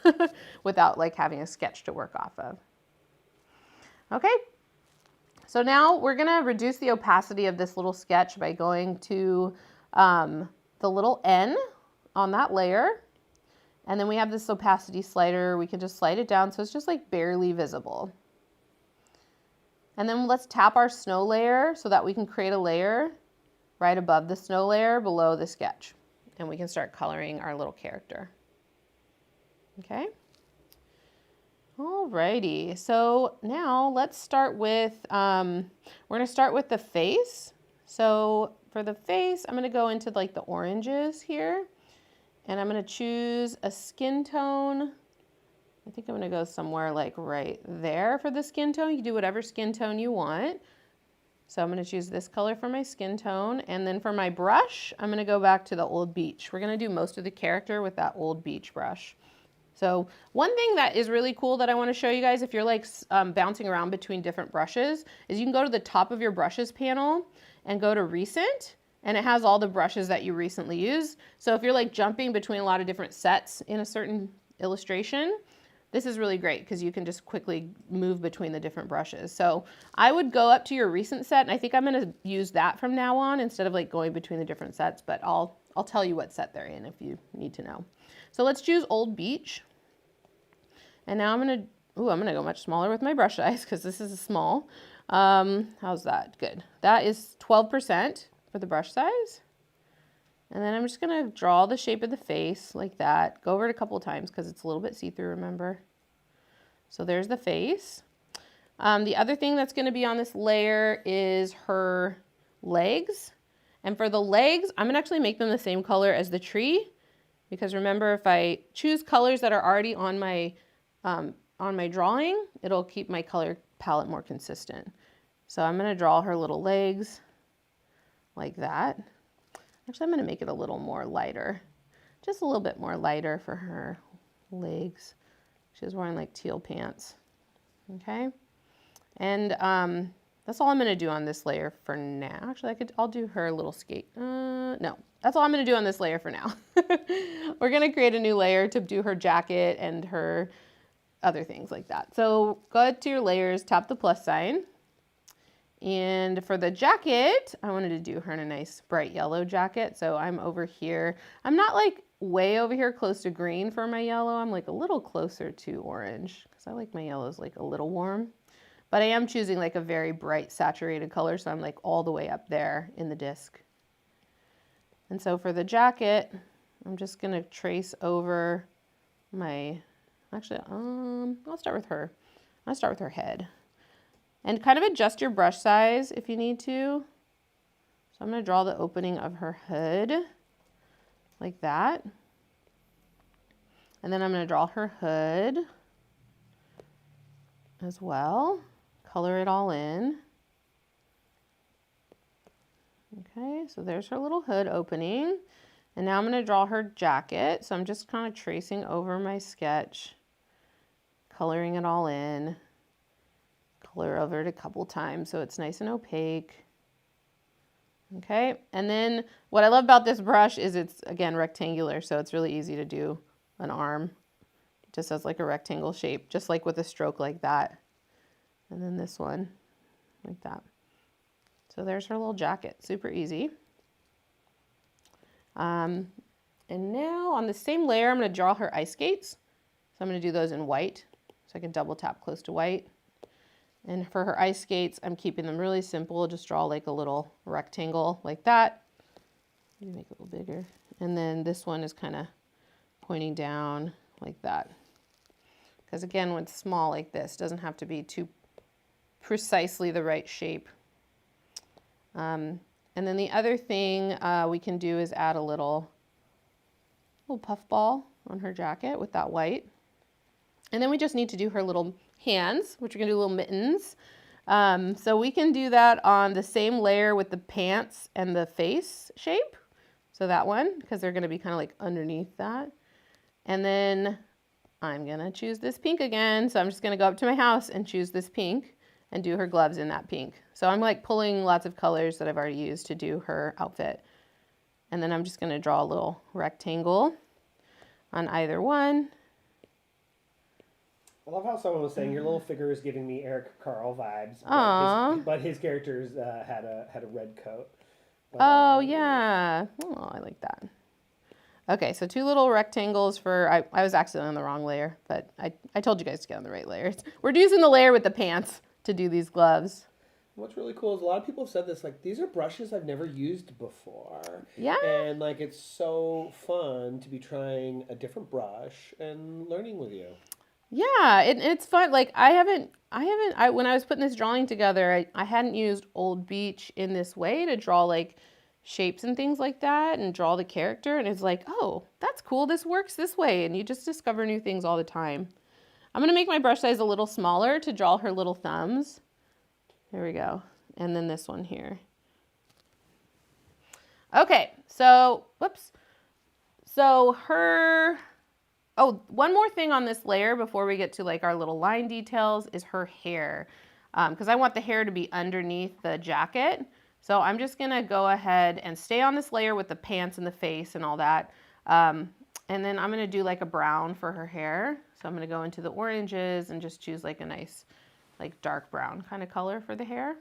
without like having a sketch to work off of. Okay, so now we're gonna reduce the opacity of this little sketch by going to the little N on that layer. And then we have this opacity slider. We can just slide it down so it's just like barely visible. And then let's tap our snow layer so that we can create a layer right above the snow layer below the sketch. And we can start coloring our little character. Okay. Alrighty, so now let's start with, we're gonna start with the face. So for the face, I'm gonna go into like the oranges here, and I'm gonna choose a skin tone. I think I'm gonna go somewhere like right there for the skin tone. You can do whatever skin tone you want. So I'm gonna choose this color for my skin tone. And then for my brush, I'm gonna go back to the Old Beach. We're gonna do most of the character with that Old Beach brush. So one thing that is really cool that I wanna show you guys if you're like bouncing around between different brushes is you can go to the top of your brushes panel and go to recent, and it has all the brushes that you recently used. So if you're like jumping between a lot of different sets in a certain illustration, this is really great because you can just quickly move between the different brushes. So I would go up to your recent set, and I think I'm gonna use that from now on instead of like going between the different sets, but I'll tell you what set they're in if you need to know. So let's choose Old Beach. And now I'm gonna go much smaller with my brush size because this is small. How's that? Good. That is 12% for the brush size. And then I'm just gonna draw the shape of the face like that. Go over it a couple of times because it's a little bit see-through, remember? So there's the face. The other thing that's gonna be on this layer is her legs. And for the legs, I'm gonna actually make them the same color as the tree, because remember, if I choose colors that are already on my drawing, it'll keep my color palette more consistent. So I'm gonna draw her little legs like that. Actually, I'm gonna make it a little more lighter, just a little bit more lighter for her legs. She's wearing like teal pants, okay? And that's all I'm gonna do on this layer for now. Actually, I'll do her little skate. No, that's all I'm gonna do on this layer for now. We're gonna create a new layer to do her jacket and her other things like that. So go to your layers, tap the plus sign. And for the jacket, I wanted to do her in a nice bright yellow jacket. So I'm over here. I'm not like way over here close to green for my yellow. I'm like a little closer to orange because I like my yellows like a little warm. But I am choosing like a very bright saturated color. So I'm like all the way up there in the disc. And so for the jacket, I'm just gonna trace over my, actually, I'll start with her. I'll start with her head. And kind of adjust your brush size if you need to. So I'm gonna draw the opening of her hood like that. And then I'm gonna draw her hood as well. Color it all in. Okay, so there's her little hood opening. And now I'm gonna draw her jacket. So I'm just kind of tracing over my sketch, coloring it all in. Color over it a couple times so it's nice and opaque. Okay, and then what I love about this brush is it's, again, rectangular, so it's really easy to do an arm. It just has like a rectangle shape, just like with a stroke like that. And then this one, like that. So there's her little jacket, super easy. And now on the same layer, I'm gonna draw her ice skates. So I'm gonna do those in white, so I can double tap close to white. And for her ice skates, I'm keeping them really simple. Just draw like a little rectangle like that. Make it a little bigger. And then this one is kind of pointing down like that. Because again, when it's small like this, it doesn't have to be too precisely the right shape. And then the other thing we can do is add a little puffball on her jacket with that white. And then we just need to do her little hands, which are gonna do little mittens. So we can do that on the same layer with the pants and the face shape. So that one, because they're gonna be kind of like underneath that. And then I'm gonna choose this pink again. So I'm just gonna go up to my house and choose this pink. and do her gloves in that pink. So I'm like pulling lots of colors that I've already used to do her outfit. And then I'm just gonna draw a little rectangle on either one. I love how someone was saying your little figure is giving me Eric Carl vibes, but his characters had a red coat. But, oh yeah, oh, I like that. Okay, so 2 little rectangles for, I was accidentally on the wrong layer, but I told you guys to get on the right layer. We're using the layer with the pants to do these gloves. What's really cool is a lot of people have said this, like, these are brushes I've never used before. Yeah. And, like, it's so fun to be trying a different brush and learning with you. Yeah, it's fun. Like when I was putting this drawing together, I hadn't used Old Beach in this way to draw like shapes and things like that and draw the character. And it's like, oh, that's cool. This works this way. And you just discover new things all the time. I'm going to make my brush size a little smaller to draw her little thumbs. There we go. And then this one here. Okay, so, whoops. So oh, one more thing on this layer before we get to like our little line details is her hair. Because I want the hair to be underneath the jacket. So I'm just gonna go ahead and stay on this layer with the pants and the face and all that. And then I'm gonna do like a brown for her hair. So I'm gonna go into the oranges and just choose like a nice, like dark brown kind of color for the hair.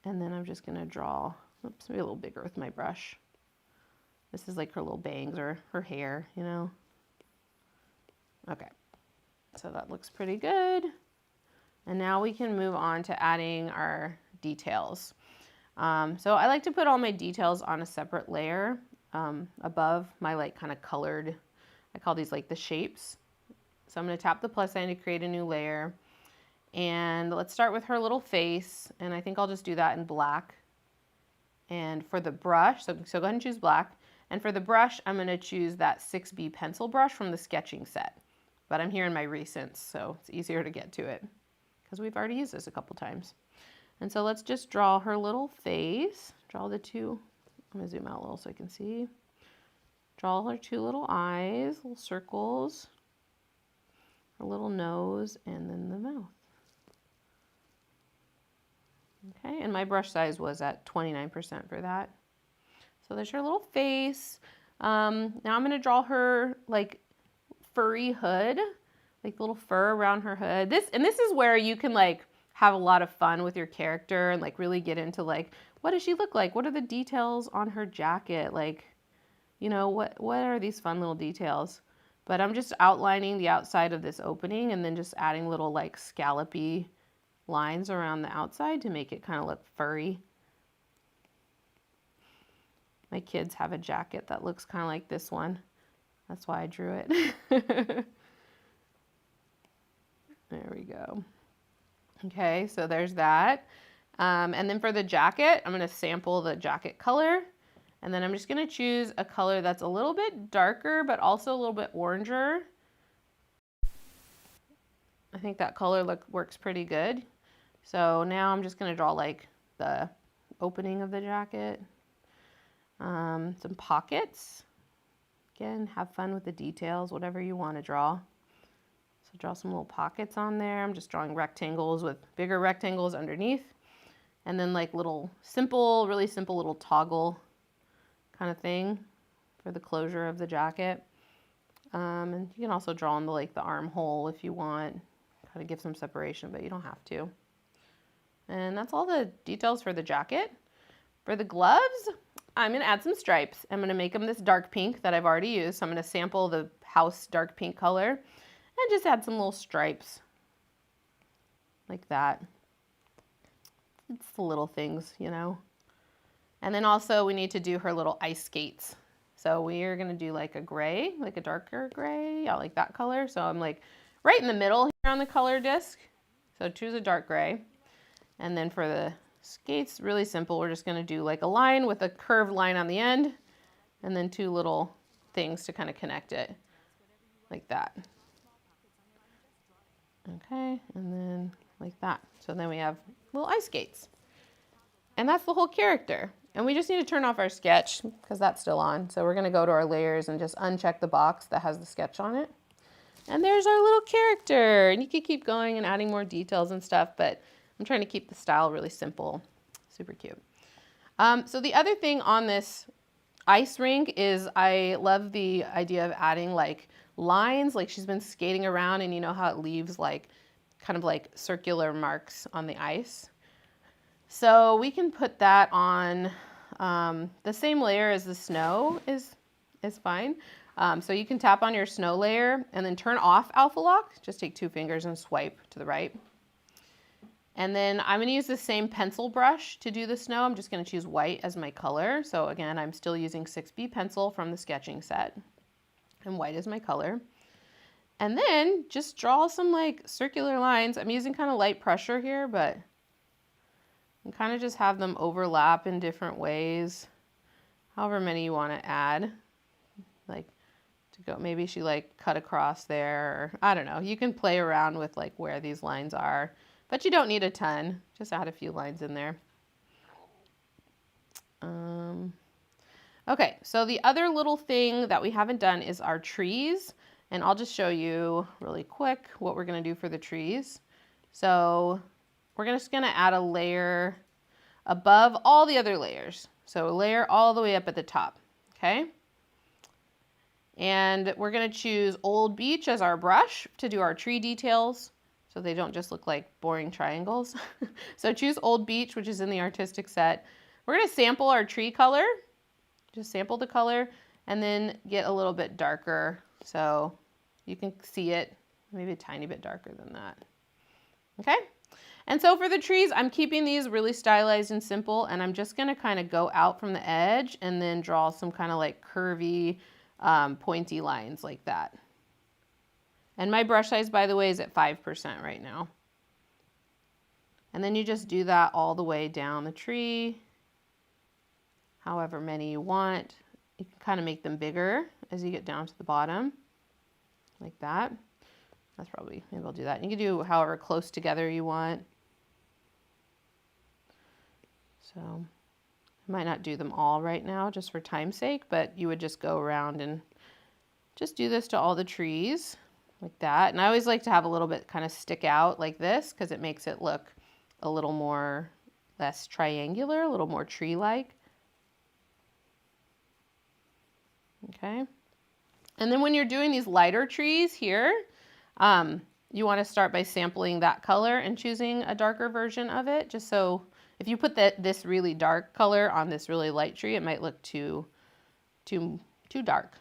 And then I'm just gonna draw, oops, maybe a little bigger with my brush. This is like her little bangs or her hair, you know. Okay, so that looks pretty good. And now we can move on to adding our details. So I like to put all my details on a separate layer above my like kind of colored, I call these like the shapes. So I'm gonna tap the plus sign to create a new layer. And let's start with her little face. And I think I'll just do that in black. And for the brush, so go ahead and choose black. And for the brush, I'm gonna choose that 6B pencil brush from the sketching set. But I'm here in my recents, so it's easier to get to it because we've already used this a couple times. And so let's just draw her little face. Draw the 2, I'm gonna zoom out a little so I can see. Draw her 2 little eyes, little circles, her little nose, and then the mouth. Okay, and my brush size was at 29% for that. So there's her little face. Now I'm gonna draw her like furry hood, like little fur around her hood. This is where you can like have a lot of fun with your character and like really get into like, what does she look like? What are the details on her jacket? Like, you know, what are these fun little details? But I'm just outlining the outside of this opening and then just adding little like scallopy lines around the outside to make it kind of look furry. My kids have a jacket that looks kind of like this one. That's why I drew it. There we go. Okay, so there's that. And then for the jacket, I'm gonna sample the jacket color. And then I'm just gonna choose a color that's a little bit darker, but also a little bit oranger. I think that color works pretty good. So now I'm just gonna draw like the opening of the jacket. Some pockets. Again, have fun with the details, whatever you want to draw. So draw some little pockets on there. I'm just drawing rectangles with bigger rectangles underneath. And then like little simple, really simple little toggle kind of thing for the closure of the jacket. And you can also draw on the like the armhole if you want, kind of give some separation, but you don't have to. And that's all the details for the jacket. For the gloves, I'm gonna add some stripes. I'm gonna make them this dark pink that I've already used. So I'm gonna sample the house dark pink color and just add some little stripes like that. It's the little things, you know. And then also we need to do her little ice skates. So we are gonna do like a gray, like a darker gray. I like that color. So I'm like right in the middle here on the color disc. So choose a dark gray. And then for the skates, really simple. We're just gonna do like a line with a curved line on the end and then 2 little things to kind of connect it like that. Okay, and then like that. So then we have little ice skates. And that's the whole character. And we just need to turn off our sketch because that's still on. So we're gonna go to our layers and just uncheck the box that has the sketch on it. And there's our little character. And you can keep going and adding more details and stuff, but I'm trying to keep the style really simple. Super cute. So the other thing on this ice rink is I love the idea of adding like lines, like she's been skating around and you know how it leaves like kind of like circular marks on the ice. So we can put that on the same layer as the snow is fine. So you can tap on your snow layer and then turn off alpha lock. Just take 2 fingers and swipe to the right. And then I'm going to use the same pencil brush to do the snow. I'm just going to choose white as my color. So again, I'm still using 6B pencil from the sketching set. And white is my color. And then just draw some like circular lines. I'm using kind of light pressure here, but and kind of just have them overlap in different ways. However many you want to add. Like to go, maybe she like cut across there, or I don't know. You can play around with like where these lines are. But you don't need a ton, just add a few lines in there. Okay, so the other little thing that we haven't done is our trees. And I'll just show you really quick what we're gonna do for the trees. So we're just gonna add a layer above all the other layers. So a layer all the way up at the top, okay? And we're gonna choose Old Beach as our brush to do our tree details, so they don't just look like boring triangles. So choose Old Beach, which is in the artistic set. We're gonna sample our tree color, just sample the color, and then get a little bit darker so you can see it, maybe a tiny bit darker than that. Okay? And so for the trees, I'm keeping these really stylized and simple, and I'm just gonna kind of go out from the edge and then draw some kind of like curvy, pointy lines like that. And my brush size, by the way, is at 5% right now. And then you just do that all the way down the tree, however many you want. You can kind of make them bigger as you get down to the bottom, like that. That's probably, maybe I'll do that. You can do however close together you want. So I might not do them all right now just for time's sake, but you would just go around and just do this to all the trees. Like that. And I always like to have a little bit kind of stick out like this because it makes it look a little more less triangular, a little more tree-like. Okay. And then when you're doing these lighter trees here, you want to start by sampling that color and choosing a darker version of it. Just so if you put this really dark color on this really light tree, it might look too dark.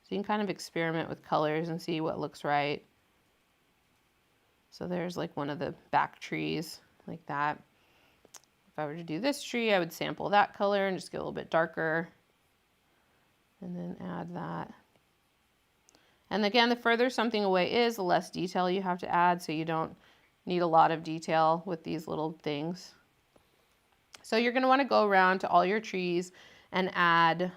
So you can kind of experiment with colors and see what looks right. So there's like one of the back trees like that. If I were to do this tree, I would sample that color and just get a little bit darker. And then add that. And again, the further something away is, the less detail you have to add, so you don't need a lot of detail with these little things. So you're going to want to go around to all your trees and add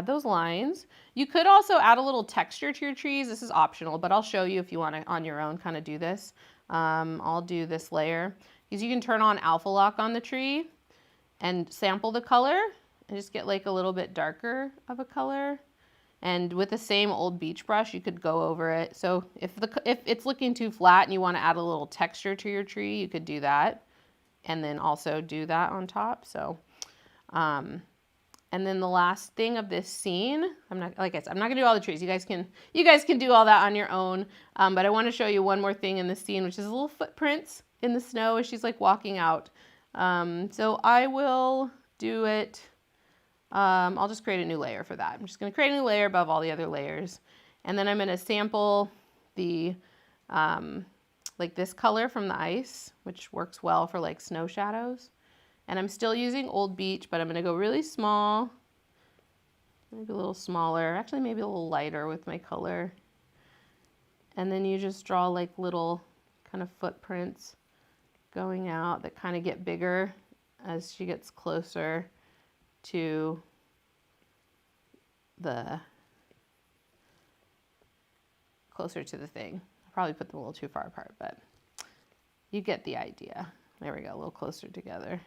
those lines. You could also add a little texture to your trees. This is optional, but I'll show you if you want to on your own kind of do this. I'll do this layer because you can turn on alpha lock on the tree and sample the color and just get like a little bit darker of a color. And with the same Old Beach brush, you could go over it. So if it's looking too flat and you want to add a little texture to your tree, you could do that. And then also do that on top. So, and then the last thing of this scene, like I said, I'm not gonna do all the trees. You guys can do all that on your own. But I want to show you one more thing in the scene, which is a little footprints in the snow as she's like walking out. So I will do it. I'll just create a new layer for that. I'm just going to create a new layer above all the other layers. And then I'm going to sample the, like this color from the ice, which works well for like snow shadows. And I'm still using Old Beach, but I'm going to go really small, maybe a little smaller, actually maybe a little lighter with my color. And then you just draw like little kind of footprints going out that kind of get bigger as she gets closer to the thing. I'll probably put them a little too far apart, but you get the idea. There we go, a little closer together.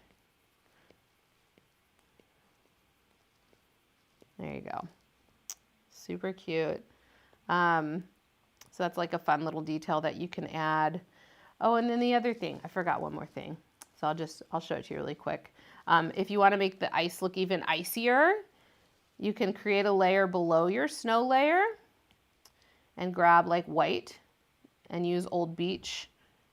There you go. Super cute. So that's like a fun little detail that you can add. Oh, and then the other thing, I forgot one more thing. So I'll show it to you really quick. If you want to make the ice look even icier, you can create a layer below your snow layer and grab like white and use Old Beach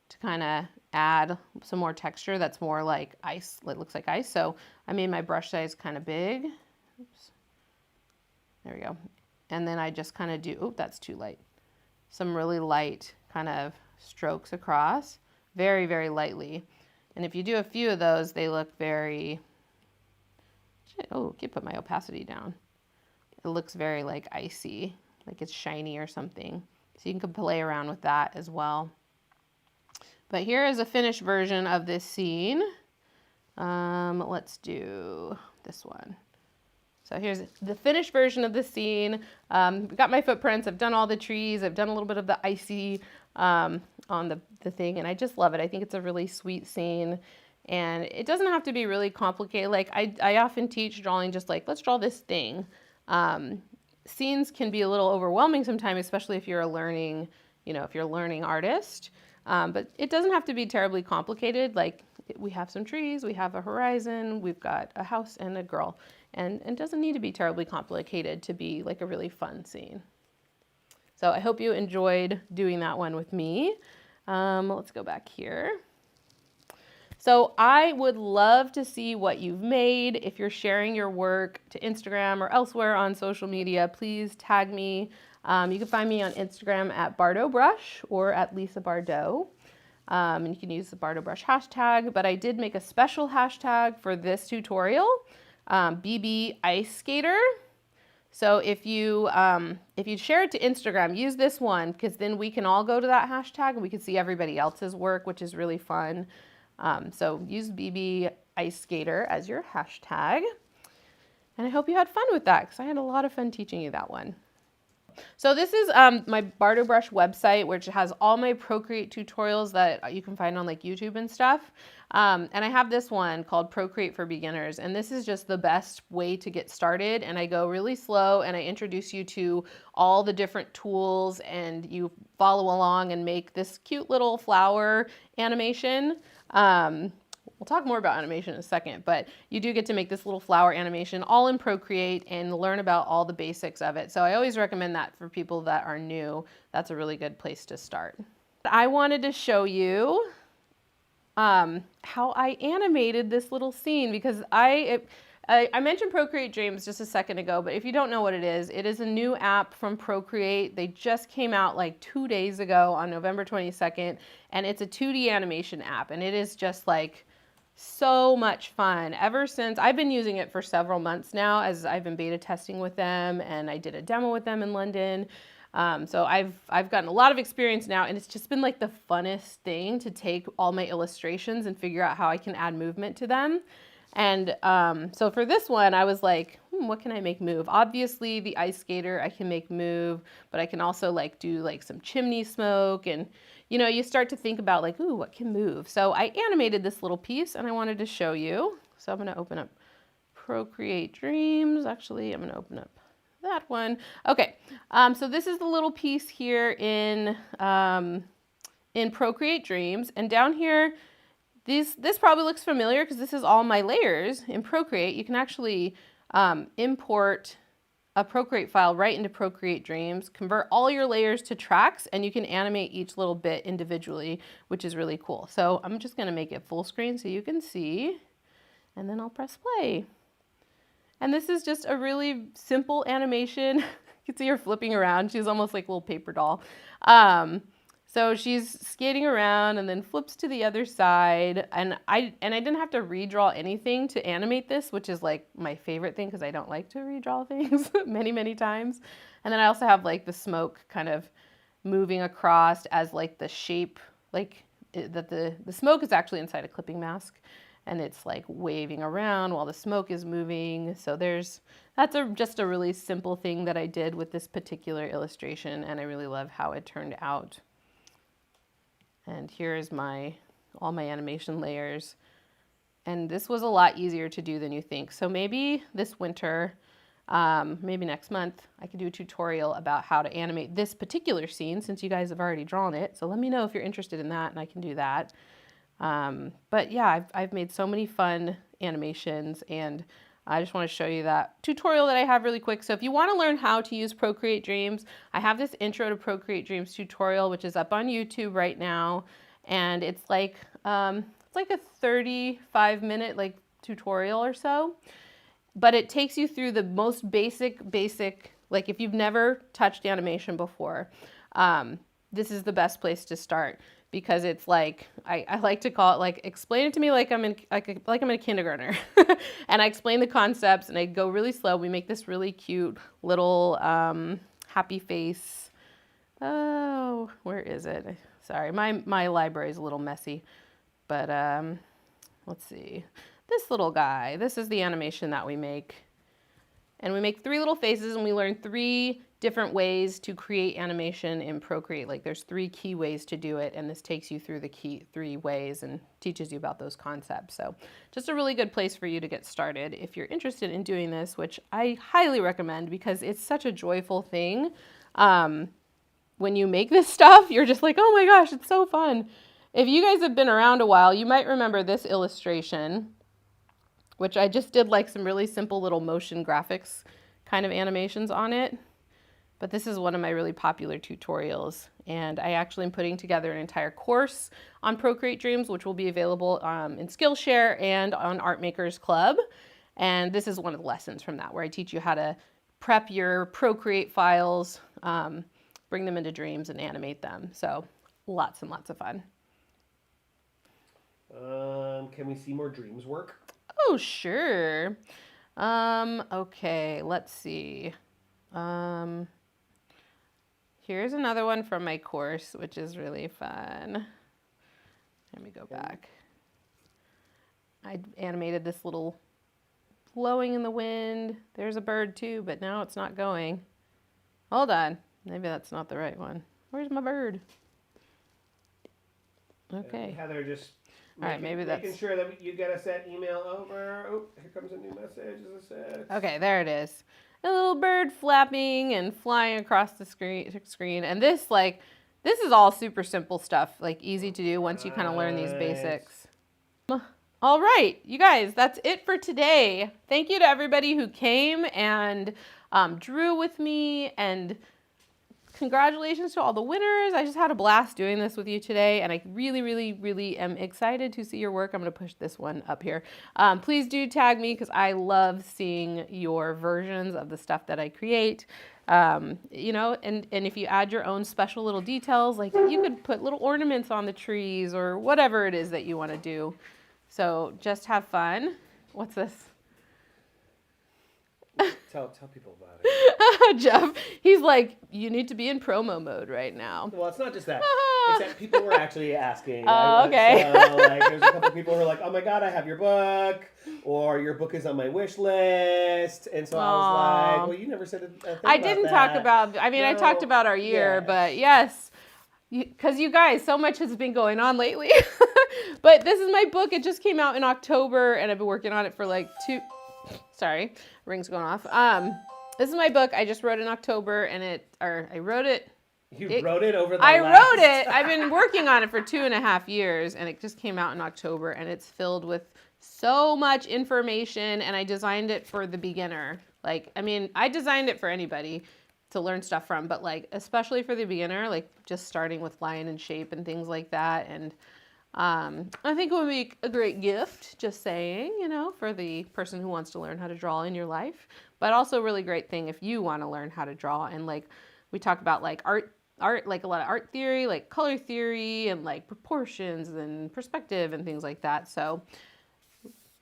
to kind of add some more texture that's more like ice. It looks like ice. So I made my brush size kind of big. Oops. There we go. And then I just kind of do, oh, that's too light. Some really light kind of strokes across, very, very lightly. And if you do a few of those, they look very, oh, I can't put my opacity down. It looks very like icy, like it's shiny or something. So you can play around with that as well. But here is a finished version of this scene. Let's do this one. So here's the finished version of the scene. Got my footprints, I've done all the trees, I've done a little bit of the icy on the thing, and I just love it. I think it's a really sweet scene, and it doesn't have to be really complicated. Like I often teach drawing just like, let's draw this thing. Scenes can be a little overwhelming sometimes, especially if you're a learning, if you're a learning artist. But it doesn't have to be terribly complicated. Like we have some trees, we have a horizon, we've got a house and a girl. And it doesn't need to be terribly complicated to be like a really fun scene. So I hope you enjoyed doing that one with me. Let's go back here. So I would love to see what you've made. If you're sharing your work to Instagram or elsewhere on social media, please tag me. You can find me on Instagram at BAU Brush or at Lisa Bardot. And you can use the BAU Brush hashtag, but I did make a special hashtag for this tutorial, BB Ice Skater. So if you share it to Instagram, use this one, because then we can all go to that hashtag and we can see everybody else's work, which is really fun. So use BB Ice Skater as your hashtag. And I hope you had fun with that, because I had a lot of fun teaching you that one. So this is my BAU Brush website, which has all my Procreate tutorials that you can find on like YouTube and stuff. And I have this one called Procreate for Beginners, and this is just the best way to get started. And I go really slow and I introduce you to all the different tools, and you follow along and make this cute little flower animation. We'll talk more about animation in a second, but you do get to make this little flower animation all in Procreate and learn about all the basics of it. So I always recommend that for people that are new. That's a really good place to start. I wanted to show you how I animated this little scene, because I mentioned Procreate Dreams just a second ago, but if you don't know what it is a new app from Procreate. They just came out like 2 days ago on November 22nd, and it's a 2D animation app, and it is just like so much fun. Ever since I've been using it for several months now, as I've been beta testing with them, and I did a demo with them in London. So I've gotten a lot of experience now, and it's just been like the funnest thing to take all my illustrations and figure out how I can add movement to them. And so for this one, I was like, what can I make move? Obviously the ice skater I can make move, but I can also like do like some chimney smoke, and you start to think about like, ooh, what can move? So I animated this little piece and I wanted to show you. So I'm gonna open up Procreate Dreams. Actually, I'm gonna open up that one. Okay, so this is the little piece here in Procreate Dreams, and down here, this probably looks familiar because this is all my layers in Procreate. You can actually import a Procreate file right into Procreate Dreams, convert all your layers to tracks, and you can animate each little bit individually, which is really cool. So I'm just gonna make it full screen so you can see, and then I'll press play. And this is just a really simple animation. You can see her flipping around. She's almost like a little paper doll. So she's skating around and then flips to the other side. And I didn't have to redraw anything to animate this, which is like my favorite thing, because I don't like to redraw things many, many times. And then I also have like the smoke kind of moving across as like the shape, like that the smoke is actually inside a clipping mask, and it's like waving around while the smoke is moving. So that's just a really simple thing that I did with this particular illustration, and I really love how it turned out. And here's all my animation layers. And this was a lot easier to do than you think. So maybe this winter, maybe next month I could do a tutorial about how to animate this particular scene since you guys have already drawn it. So let me know if you're interested in that and I can do that. But yeah, I've made so many fun animations, and I just want to show you that tutorial that I have really quick. So if you want to learn how to use Procreate Dreams, I have this Intro to Procreate Dreams tutorial, which is up on YouTube right now. And it's like a 35-minute like tutorial or so. But it takes you through the most basic, like if you've never touched animation before, this is the best place to start. Because it's like, I like to call it like, explain it to me like I'm in a kindergartner. And I explain the concepts and I go really slow. We make this really cute little happy face. Oh, where is it? Sorry, my library is a little messy. But let's see. This little guy, this is the animation that we make. And we make 3 little faces and we learn 3 different ways to create animation in Procreate. Like there's 3 key ways to do it, and this takes you through the key 3 ways and teaches you about those concepts. So just a really good place for you to get started if you're interested in doing this, which I highly recommend because it's such a joyful thing. When you make this stuff, you're just like, oh my gosh, it's so fun. If you guys have been around a while, you might remember this illustration, which I just did like some really simple little motion graphics kind of animations on it. But this is one of my really popular tutorials. And I actually am putting together an entire course on Procreate Dreams, which will be available in Skillshare and on Art Makers Club. And this is one of the lessons from that, where I teach you how to prep your Procreate files, bring them into Dreams and animate them. So lots and lots of fun. Can we see more Dreams work? Oh, sure. Okay, let's see. Here's another one from my course, which is really fun. Let me go back. I animated this little blowing in the wind. There's a bird too, but now it's not going. Hold on. Maybe that's not the right one. Where's my bird? Okay. Heather, just all right, maybe that's making sure that you get us that email over. Oh, here comes a new message. Okay, there it is. A little bird flapping and flying across the screen. And this is all super simple stuff, like easy to do once you kind of learn these basics. All right, you guys, that's it for today. Thank you to everybody who came and drew with me, and congratulations to all the winners. I just had a blast doing this with you today, and I really, really, really am excited to see your work. I'm going to push this one up here. Please do tag me because I love seeing your versions of the stuff that I create. You know, and if you add your own special little details, like you could put little ornaments on the trees or whatever it is that you want to do. So just have fun. What's this? Tell people about it. Jeff, he's like, you need to be in promo mode right now. Well, it's not just that. It's that people were actually asking. Oh, okay. So, like, there's a couple people who are like, oh my God, I have your book, or your book is on my wish list. And so I was like, well, you never said a thing I didn't talk about, I mean, no, I talked about our year, but yes, because you guys, so much has been going on lately. But this is my book. It just came out in October, and I've been working on it for like sorry, ring's going off. This is my book. I just wrote in October, and I wrote it. You wrote it over the wrote it. I've been working on it for 2.5 years, and it just came out in October, and it's filled with so much information, and I designed it for the beginner. Like, I mean, I designed it for anybody to learn stuff from, but like, especially for the beginner, like just starting with line and shape and things like that. And I think it would be a great gift, just saying, you know, for the person who wants to learn how to draw in your life, but also a really great thing if you want to learn how to draw. And like, we talk about like art, like a lot of art theory, like color theory and like proportions and perspective and things like that. So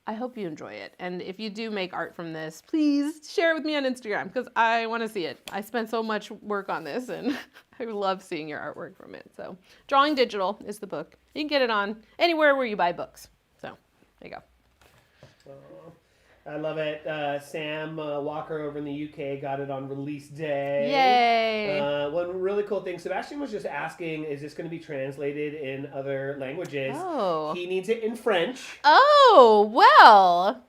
I hope you enjoy it. And if you do make art from this, please share it with me on Instagram because I want to see it. I spent so much work on this and I love seeing your artwork from it. So Drawing Digital is the book. You can get it on anywhere where you buy books. So there you go. I love it. Sam Walker over in the UK got it on release day. Yay! One really cool thing, Sebastian was just asking, is this going to be translated in other languages? Oh. He needs it in French. Oh, well.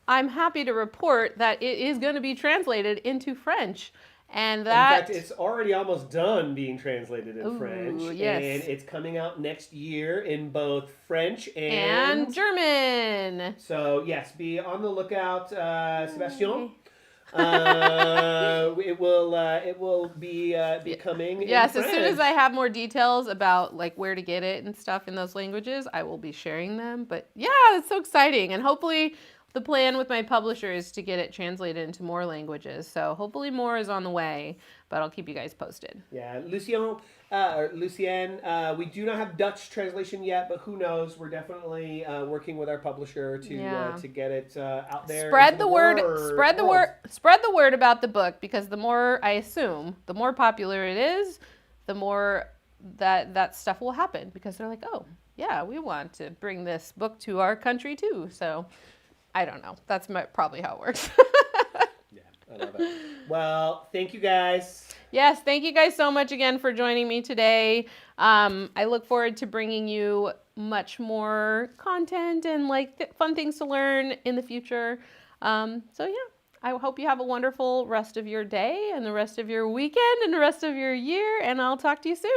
I'm happy to report that it is going to be translated into French. And In that... fact, it's already almost done being translated in French. Yes. And it's coming out next year in both French and German. So, yes, be on the lookout, Sebastian. It will be coming. Yes, in as soon as I have more details about like where to get it and stuff in those languages, I will be sharing them. But yeah, it's so exciting, and hopefully the plan with my publisher is to get it translated into more languages. So hopefully more is on the way, but I'll keep you guys posted. Yeah, Lucienne, we do not have Dutch translation yet, but who knows? We're definitely working with our publisher to get it out there. Spread the word. Spread the word. Spread the word about the book, because the more, I assume, the more popular it is, the more that stuff will happen, because they're like, oh yeah, we want to bring this book to our country too. So I don't know. That's probably how it works. Yeah, I love it. Well, thank you guys. Yes, thank you guys so much again for joining me today. I look forward to bringing you much more content and like fun things to learn in the future. So yeah, I hope you have a wonderful rest of your day and the rest of your weekend and the rest of your year, and I'll talk to you soon.